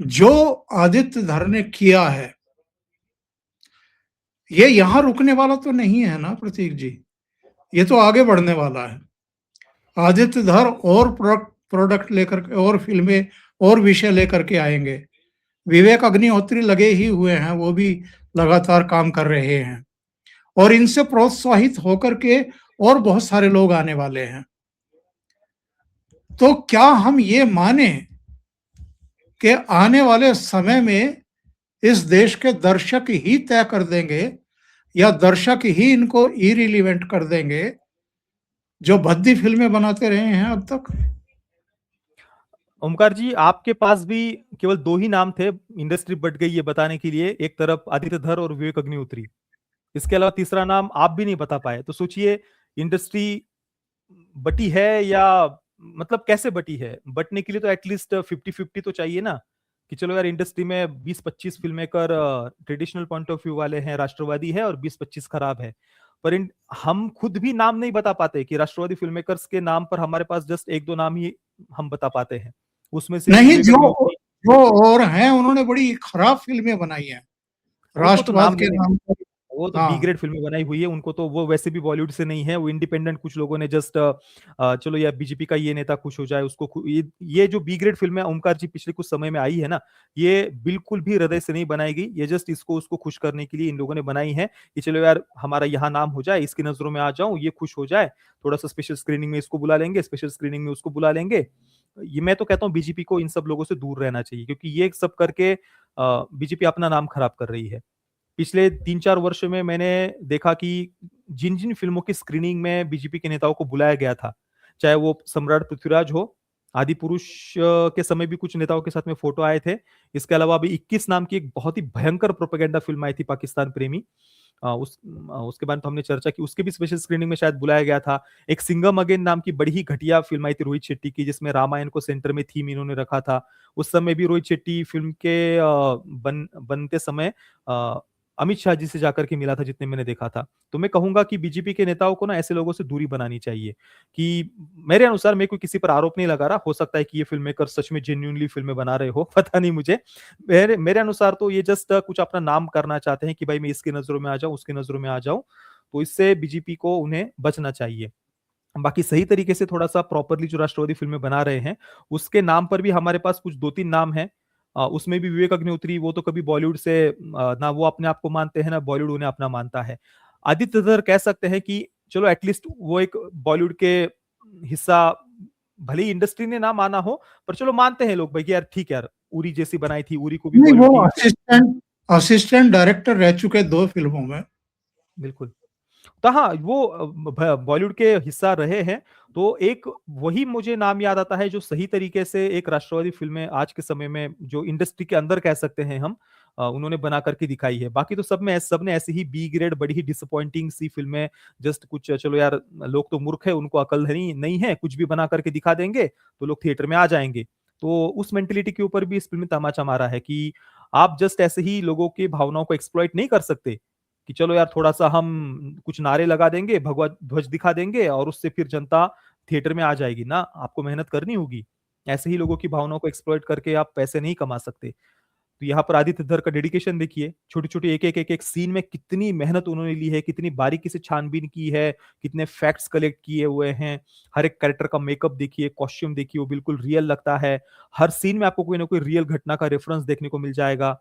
जो आदित्य धर ने किया है, ये यहाँ रुकने वाला तो नहीं है ना प्रतीक जी, ये तो आगे बढ़ने वाला है। आदित्य धर और प्रोडक्ट लेकर के और फ़िल्में और विषय लेकर के आएँगे। विवेक अग्निहोत्री लगे ही हुए हैं, वो भी लगातार काम कर रहे हैं। और इनसे प्रोत्साहित होकर के और बहुत सारे लोग आने वाले हैं। तो क्या हम ये माने कि आने वाले समय में इस देश के दर्शक ही तय कर देंगे या दर्शक ही इनको इरिलीवेंट कर देंगे, जो भद्दी फिल्में बनाते रहे हैं अब तक? ओमकार जी, आपके पास भी केवल 2 ही नाम थे इंडस्ट्री बट गई ये बताने के लिए, एक तरफ आदित्य धर और विवेक अग्निहोत्री। इसके अलावा तीसरा नाम आप भी नहीं बता पाए। तो सोचिए इंडस्ट्री बटी है या मतलब कैसे बटी है? बटने के लिए तो एटलीस्ट 50-50 तो चाहिए ना, कि चलो यार इंडस्ट्री में 20-25 film maker traditional point of view वाले हैं, राष्ट्रवादी है और 20-25 खराब है। पर इन हम खुद भी नाम नहीं बता पाते कि राष्ट्रवादी फ़िल्म मेकर्स के नाम पर हमारे पास जस्ट 1-2 नाम ही हम बता पाते हैं। उसमें से नहीं, विवेक जो अग्निहोत्री जो और हैं उन्होंने बड़ी खराब फिल्में बनाई हैं, उनको तो राष्ट्रवाद नाम के लेने नाम पर। वो तो बी हाँ, ग्रेड फ़िल्में बनाई हुई है, उनको तो वो वैसे भी बॉलीवुड से नहीं है, वो इंडिपेंडेंट कुछ लोगों ने जस्ट चलो यार बीजेपी का ये नेता खुश हो जाए, उसको ये जो बी ग्रेड फ़िल्में ओमकार जी पिछले कुछ समय में आई है ना, ये बिल्कुल भी हृदय से नहीं बनाई गई, ये जस्ट इसको उसको खुश करने के लिए इन लोगों ने बनाई है, कि चलो यार हमारा यहाँ नाम हो जाए, इसकी नज़रों में आ जाऊँ, ये खुश हो जाए, थोड़ा-सा स्पेशल स्क्रीनिंग में इसको बुला लेंगे, स्पेशल स्क्रीनिंग में उसको बुला लेंगे। ये मैं तो कहता हूँ बीजेपी को इन सब लोगों से दूर रहना चाहिए क्योंकि ये सब करके बीजेपी अपना नाम खराब कर रही है। पिछले 3-4 वर्षों में मैंने देखा कि जिन-जिन फ़िल्मों की स्क्रीनिंग में बीजेपी के नेताओं को बुलाया गया था, चाहे वो सम्राट पृथ्वीराज हो, आदिपुरुष के समय भी कुछ नेताओं के साथ में फ़ोटो आए थे। इसके अलावा अभी 21 नाम की एक बहुत ही भयंकर प्रोपेगेंडा फ़िल्म आई थी पाकिस्तान प्रेमी। उसके बारे में तो हमने चर्चा की, उसकी भी स्पेशल स्क्रीनिंग में शायद बुलाया गया था। एक सिंघम अगेन नाम की बड़ी ही घटिया फ़िल्म आई थी रोहित शेट्टी की जिसमें रामायण को सेंटर में थीम इन्होंने रखा था। उस समय भी रोहित शेट्टी फ़िल्म के बनते समय अ, अमित शाह जी से जाकर के मिला था जितने मैंने देखा था। तो मैं कहूँगा कि बीजेपी के नेताओं को ना ऐसे लोगों से दूरी बनानी चाहिए, कि मेरे अनुसार मैं कोई किसी पर आरोप नहीं लगा रहा, हो सकता है कि ये फ़िल्म मेकर सच में जेन्युइनली फ़िल्में बना रहे हो, पता नहीं मुझे। मेरे मेरे अनुसार तो ये जस्ट कुछ अपना नाम करना चाहते हैं कि भाई मैं इसकी नज़रों में आ जाऊँ, उसकी नज़रों में आ जाऊँ, तो इससे बीजेपी को उन्हें बचना चाहिए। बाकी सही तरीके से थोड़ा-सा प्रॉपरली जो राष्ट्रवादी फ़िल्में बना रहे हैं, उसके नाम पर भी हमारे पास कुछ 2-3 नाम हैं। उसमें भी विवेक अग्निहोत्री वो तो कभी बॉलीवुड से ना वो अपने आप को मानते हैं, ना बॉलीवुड उन्हें अपना मानता है। आदित्य धर कह सकते हैं कि चलो एट लीस्ट वो एक बॉलीवुड के हिस्सा भले ही इंडस्ट्री ने ना माना हो, पर चलो मानते हैं लोग भाई कि यार ठीक है यार, उरी जैसी बनाई थी, उरी को भी नहीं, बॉलीवुड वो की ही फ़िल्म असिस्टेंट असिस्टेंट डायरेक्टर रह चुके 2 फिल्मों में। बिल्कुल। तो हाँ, वो बॉलीवुड के हिस्सा रहे हैं, तो एक वही मुझे नाम याद आता है जो सही तरीके से एक राष्ट्रवादी फ़िल्में आज के समय में जो इंडस्ट्री के अंदर कह सकते हैं हम उन्होंने बना कर के दिखाई है। बाकी तो सब ने ऐसे ही बी ग्रेड बड़ी ही डिसअपॉइंटिंग सी फ़िल्में जस्ट कुछ चलो यार लोग तो मूर्ख है, उनको अकल नहीं नहीं है, कुछ भी बना कर के दिखा देंगे, तो लोग थिएटर में आ जाएँगे। तो उस मेंटालिटी के ऊपर भी इस फ़िल्म में तमाचा मारा है कि आप जस्ट ऐसे ही लोगों की भावनाओं को एक्सप्लॉइट नहीं कर सकते। कि चलो यार थोड़ा-सा हम कुछ नारे लगा देंगे, भगवा ध्वज दिखा देंगे और उससे फिर जनता थिएटर में आ जाएगी। ना, आपको मेहनत करनी होगी। ऐसे ही लोगों की भावनाओं को एक्सप्लॉइट करके आप पैसे नहीं कमा सकते। तो यहाँ पर आदित्य धर का डेडिकेशन देखिए, छोटी-छोटी एक-एक, एक-एक सीन में कितनी मेहनत उन्होंने ली है, कितनी बारीकी से छानबीन की है, कितने फैक्ट्स कलेक्ट किए हुए हैं। हर एक कैरेक्टर का मेकअप देखिए, कॉस्ट्यूम देखिए, वो बिल्कुल रियल लगता है। हर सीन में आपको कोई ना कोई रियल घटना का रेफरेंस देखने को मिल जाएगा।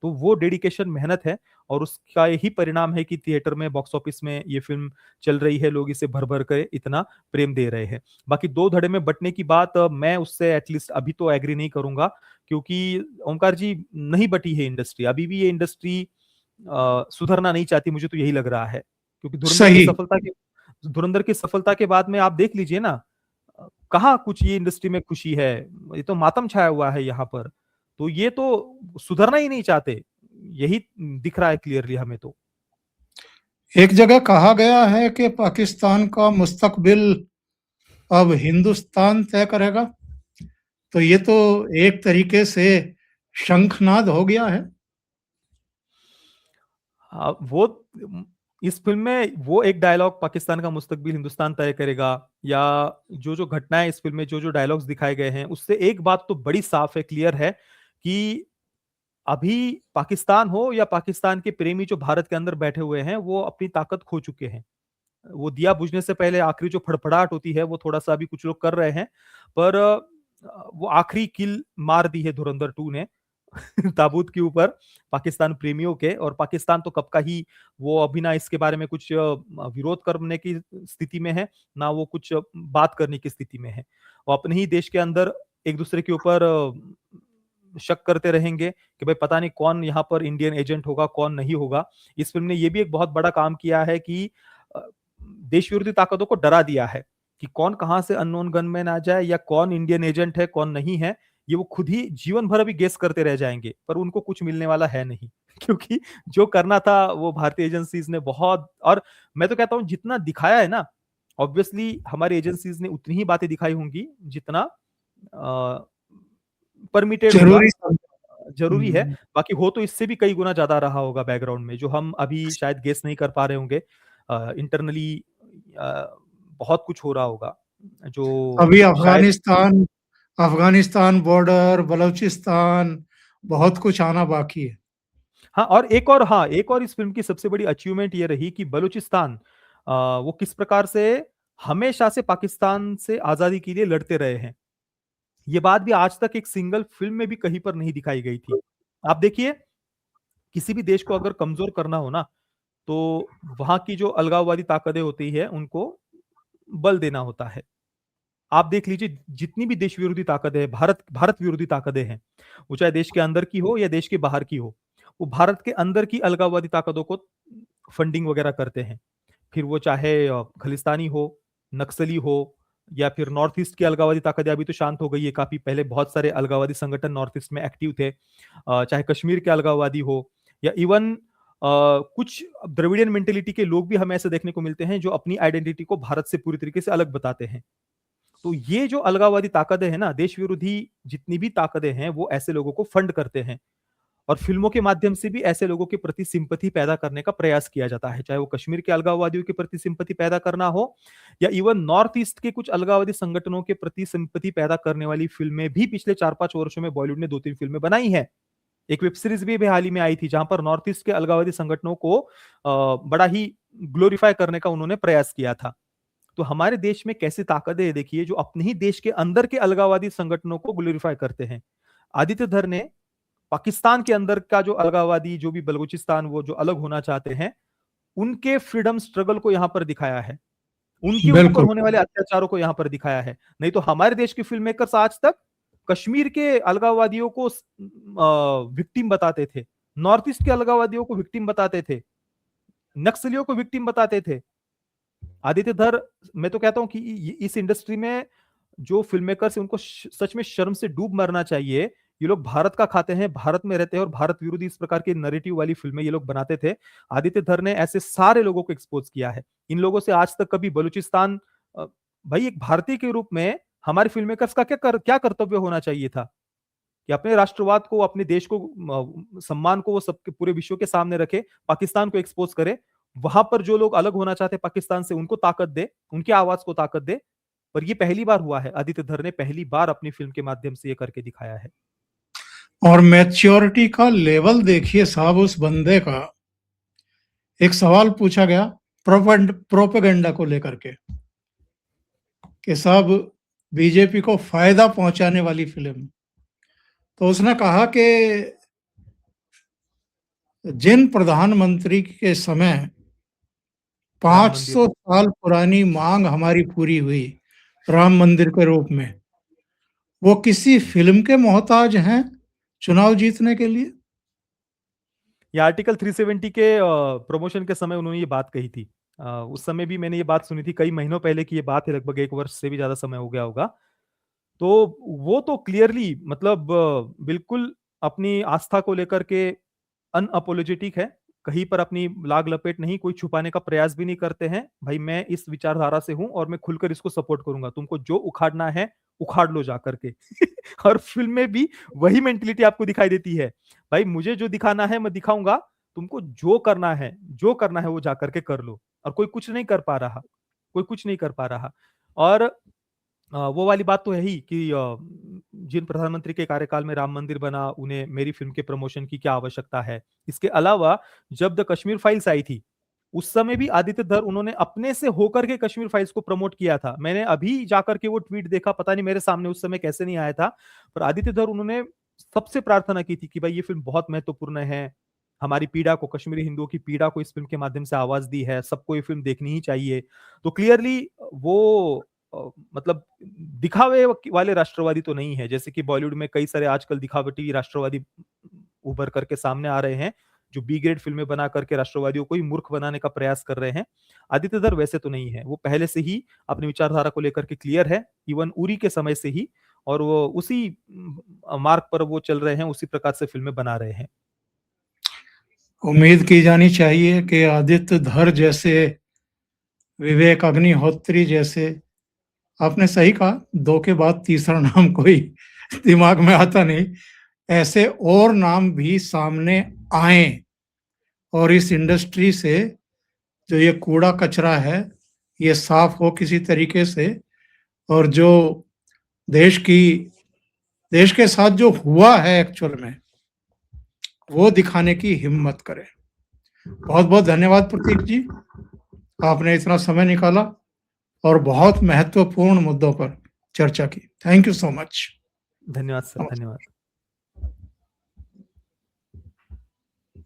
तो वो डेडिकेशन मेहनत है और उसका यही परिणाम है कि थिएटर में, बॉक्स ऑफिस में ये फ़िल्म चल रही है, लोग इसे भर-भर के इतना प्रेम दे रहे हैं। बाकी 2 धड़े में बँटने की बात मैं उससे एट लीस्ट अभी तो एग्री नहीं करूँगा क्योंकि ओमकार जी नहीं बटी है इंडस्ट्री, अभी भी ये इंडस्ट्री सुधरना नहीं चाहती, मुझे तो यही लग रहा है। क्योंकि सही। धुरंधर की सफलता के बाद में आप देख लीजिए ना कहाँ कुछ ये इंडस्ट्री में खुशी है, ये तो मातम छाया हुआ है यहाँ पर। तो ये तो सुधरना ही नहीं चाहते, यही दिख रहा है क्लियरली हमें तो। एक जगह कहा गया है कि पाकिस्तान का मुस्तकबिल अब हिंदुस्तान तय करेगा, तो ये तो एक तरीके से शंखनाद हो गया है। वो इस फ़िल्म में वो एक डायलॉग पाकिस्तान का मुस्तकबिल हिंदुस्तान तय करेगा या जो-जो घटनाएँ इस फ़िल्म में जो-जो डायलॉग्स दिखाए गए हैं, उससे एक बात तो बड़ी साफ़ है, क्लियर है कि अभी पाकिस्तान हो या पाकिस्तान के प्रेमी जो भारत के अंदर बैठे हुए हैं, वो अपनी ताकत खो चुके हैं। वो दिया बुझने से पहले आखिरी जो फड़फड़ाहट होती है, वो थोड़ा-सा अभी कुछ लोग कर रहे हैं। पर वो आखिरी किल मार दी है धुरंधर 2 ने। ताबूत के ऊपर पाकिस्तान प्रेमियों के, और पाकिस्तान तो कब का ही वो अभी ना इसके बारे में कुछ विरोध करने की स्थिति में है, ना वो कुछ बात करने की स्थिति में है। वो अपने ही देश के अंदर एक-दूसरे के ऊपर शक करते रहेंगे कि भाई पता नहीं कौन यहाँ पर इंडियन एजेंट होगा, कौन नहीं होगा। इस फ़िल्म ने ये भी एक बहुत बड़ा काम किया है कि अ, देश विरोधी ताकतों को डरा दिया है कि कौन कहाँ से अननोन गनमैन आ जाए या कौन इंडियन एजेंट है, कौन नहीं है, ये वो खुद ही जीवन भर अभी गेस करते रह जाएँगे, पर उनको कुछ मिलने वाला है नहीं। क्योंकि जो करना था वो भारतीय एजेंसीज़ ने बहुत, और मैं तो कहता हूँ जितना दिखाया है ना, ऑब्वियसली हमारी एजेंसीज़ ने उतनी ही बातें दिखाई होंगी जितना अ, परमिटेड होगा, ज़रूरी समझा। ज़रूरी है। हुँ। बाकी हो तो इससे भी कई गुना ज़्यादा रहा होगा बैकग्राउंड में, जो हम अभी शायद गेस नहीं कर पा रहे होंगे। इंटरनली अ, बहुत कुछ हो रहा होगा, जो अभी शायद। अफ़गानिस्तान अफ़गानिस्तान बॉर्डर, बलूचिस्तान, बहुत कुछ आना बाकी है। हाँ, एक और इस फ़िल्म की सबसे बड़ी अचीवमेंट ये रही कि बलूचिस्तान वो किस प्रकार से हमेशा से पाकिस्तान से आज़ादी के लिए लड़ते रहे हैं। ये बात भी आज तक एक सिंगल फ़िल्म में भी कहीं पर नहीं दिखाई गई थी। आप देखिए, किसी भी देश को अगर कमज़ोर करना हो ना, तो वहाँ की जो अलगाववादी ताकतें होती हैं, उनको बल देना होता है। आप देख लीजिए, जितनी भी देश विरोधी ताकतें हैं, भारत विरोधी ताकतें हैं, वो चाहे देश के अंदर की हो या देश के बाहर की हो, वो भारत के अंदर की अलगाववादी ताकतों को फंडिंग वगैरह करते हैं। फिर वो चाहे खलिस्तानी हो, नक्सली हो, या फिर नॉर्थ ईस्ट की अलगाववादी ताकतें अभी तो शांत हो गई है काफ़ी, पहले बहुत सारे अलगाववादी संगठन नॉर्थ ईस्ट में एक्टिव थे। चाहे कश्मीर के अलगाववादी हो, या इवन कुछ द्रविडियन मेंटालिटी के लोग भी हमें ऐसे देखने को मिलते हैं जो अपनी आइडेंटिटी को भारत से पूरी तरीके से अलग बताते हैं। तो ये जो अलगाववादी ताकतें हैं ना, देश विरोधी जितनी भी ताकतें हैं, वो ऐसे लोगों को फंड करते हैं, और फ़िल्मों के माध्यम से भी ऐसे लोगों के प्रति सिम्पैथी पैदा करने का प्रयास किया जाता है। चाहे वो कश्मीर के अलगाववादियों के प्रति सिम्पैथी पैदा करना हो, या इवन नॉर्थ ईस्ट के कुछ अलगाववादी संगठनों के प्रति सिम्पैथी पैदा करने वाली फ़िल्में भी पिछले 4-5 वर्षों में बॉलीवुड ने 2-3 फ़िल्में बनाई हैं। एक वेब सीरीज़ भी अभी हाल ही में आई थी, जहाँ पर नॉर्थ ईस्ट के अलगाववादी संगठनों को बड़ा ही ग्लोरीफाई करने का उन्होंने प्रयास किया था। तो हमारे देश में कैसी ताकतें हैं देखिए, जो अपने ही देश के अंदर के अलगाववादी संगठनों को ग्लोरीफाई करते हैं। आदित्य धर ने पाकिस्तान के अंदर का जो अलगाववादी, जो भी बलूचिस्तान वो जो अलग होना चाहते हैं, उनके फ्रीडम स्ट्रगल को यहाँ पर दिखाया है। उनके ऊपर बिल्कुल। होने वाले अत्याचारों को यहाँ पर दिखाया है। नहीं तो हमारे देश के फ़िल्म मेकर्स आज तक कश्मीर के अलगाववादियों को विक्टिम बताते थे। नॉर्थ ईस्ट के अलगाववादियों को विक्टिम बताते थे। नक्सलियों को विक्टिम बताते थे। आदित्य धर, मैं तो कहता हूँ कि इस इंडस्ट्री में जो फ़िल्म मेकर्स हैं, उनको सच में शर्म से डूब मरना चाहिए। ये लोग भारत का खाते हैं, भारत में रहते हैं, और भारत विरोधी इस प्रकार की नैरेटिव वाली फ़िल्में ये लोग बनाते थे। आदित्य धर ने ऐसे सारे लोगों को एक्सपोज़ किया है। इन लोगों से आज तक कभी बलूचिस्तान भाई एक भारतीय के रूप में हमारे फ़िल्म मेकर्स का क्या कर्तव्य होना चाहिए था? कि अपने राष्ट्रवाद को, अपने देश को सम्मान को वो सबके पूरे विश्व के सामने रखे, पाकिस्तान को एक्सपोज़ करे। वहाँ पर जो लोग अलग होना चाहते हैं पाकिस्तान से, उनको ताकत दे, उनकी आवाज़ को ताकत दे। पर ये पहली बार हुआ है, आदित्य धर ने पहली बार अपनी फ़िल्म के माध्यम से ये करके दिखाया है। और मैच्योरिटी का लेवल देखिए साहब उस बंदे का। एक सवाल पूछा गया प्रोपेगेंडा को लेकर के कि साहब बीजेपी को फ़ायदा पहुँचाने वाली फ़िल्म। तो उसने कहा कि जिन प्रधानमंत्री के समय राम मंदिर। 500 साल पुरानी मांग हमारी पूरी हुई राम मंदिर के रूप में, वो किसी फ़िल्म के मोहताज हैं चुनाव जीतने के लिए? ये आर्टिकल 370 के प्रमोशन के समय उन्होंने ये बात कही थी। उस समय भी मैंने ये बात सुनी थी, कई महीनों पहले की ये बात है, लगभग 1 वर्ष से भी ज़्यादा समय हो गया होगा। तो वो तो क्लियरली मतलब बिल्कुल अपनी आस्था को लेकर के अनअपोलोजेटिक है। कहीं पर अपनी लाग लपेट नहीं, कोई छुपाने का प्रयास भी नहीं करते हैं। भाई मैं इस विचारधारा से हूँ और मैं खुलकर इसको सपोर्ट करूँगा। तुमको जो उखाड़ना है, उखाड़ लो जा कर के। और फ़िल्म में भी वही मेंटालिटी आपको दिखाई देती है। भाई मुझे जो दिखाना है मैं दिखाऊँगा, तुमको जो करना है वो जा कर के कर लो। और कोई कुछ नहीं कर पा रहा, कोई कुछ नहीं कर पा रहा। और वो वाली बात तो है ही कि जिन प्रधानमंत्री के कार्यकाल में राम मंदिर बना, उन्हें मेरी फ़िल्म के प्रमोशन की क्या आवश्यकता है? इसके अलावा जब द कश्मीर फाइल्स आई थी, उस समय भी आदित्य धर उन्होंने अपने से होकर के कश्मीर फाइल्स को प्रमोट किया था। मैंने अभी जाकर के वो ट्वीट देखा, पता नहीं मेरे सामने उस समय कैसे नहीं आया था। पर आदित्य धर उन्होंने सबसे प्रार्थना की थी कि भाई ये फ़िल्म बहुत महत्वपूर्ण है, हमारी पीड़ा को, कश्मीरी हिंदुओं की पीड़ा को इस फ़िल्म के माध्यम से आवाज़ दी है, सबको ये फ़िल्म देखनी ही चाहिए। तो क्लियरली वो मतलब दिखावे वाले राष्ट्रवादी तो नहीं है, जैसे कि बॉलीवुड में कई सारे आजकल दिखावटी राष्ट्रवादी उभर करके सामने आ रहे हैं, जो बी ग्रेड फ़िल्में बना करके राष्ट्रवादियों को ही मूर्ख बनाने का प्रयास कर रहे हैं। आदित्य धर वैसे तो नहीं है, वो पहले से ही अपनी विचारधारा को लेकर के क्लियर है, इवन उरी के समय से ही, और वो उसी मार्ग पर वो चल रहे हैं, उसी प्रकार से फ़िल्में बना रहे हैं। उम्मीद की जानी चाहिए कि आदित्य धर जैसे, विवेक अग्निहोत्री जैसे, आपने सही कहा, 2 के बाद तीसरा नाम कोई दिमाग में आता नहीं, ऐसे और नाम भी सामने आएँ और इस इंडस्ट्री से जो ये कूड़ा-कचरा है, ये साफ हो किसी तरीके से, और जो देश के साथ जो हुआ है एक्चुअल में, वो दिखाने की हिम्मत करें। बहुत-बहुत धन्यवाद प्रतीक जी, आपने इतना समय निकाला और बहुत महत्वपूर्ण मुद्दों पर चर्चा की। Thank you so much. धन्यवाद सर, नमस्ते। धन्यवाद।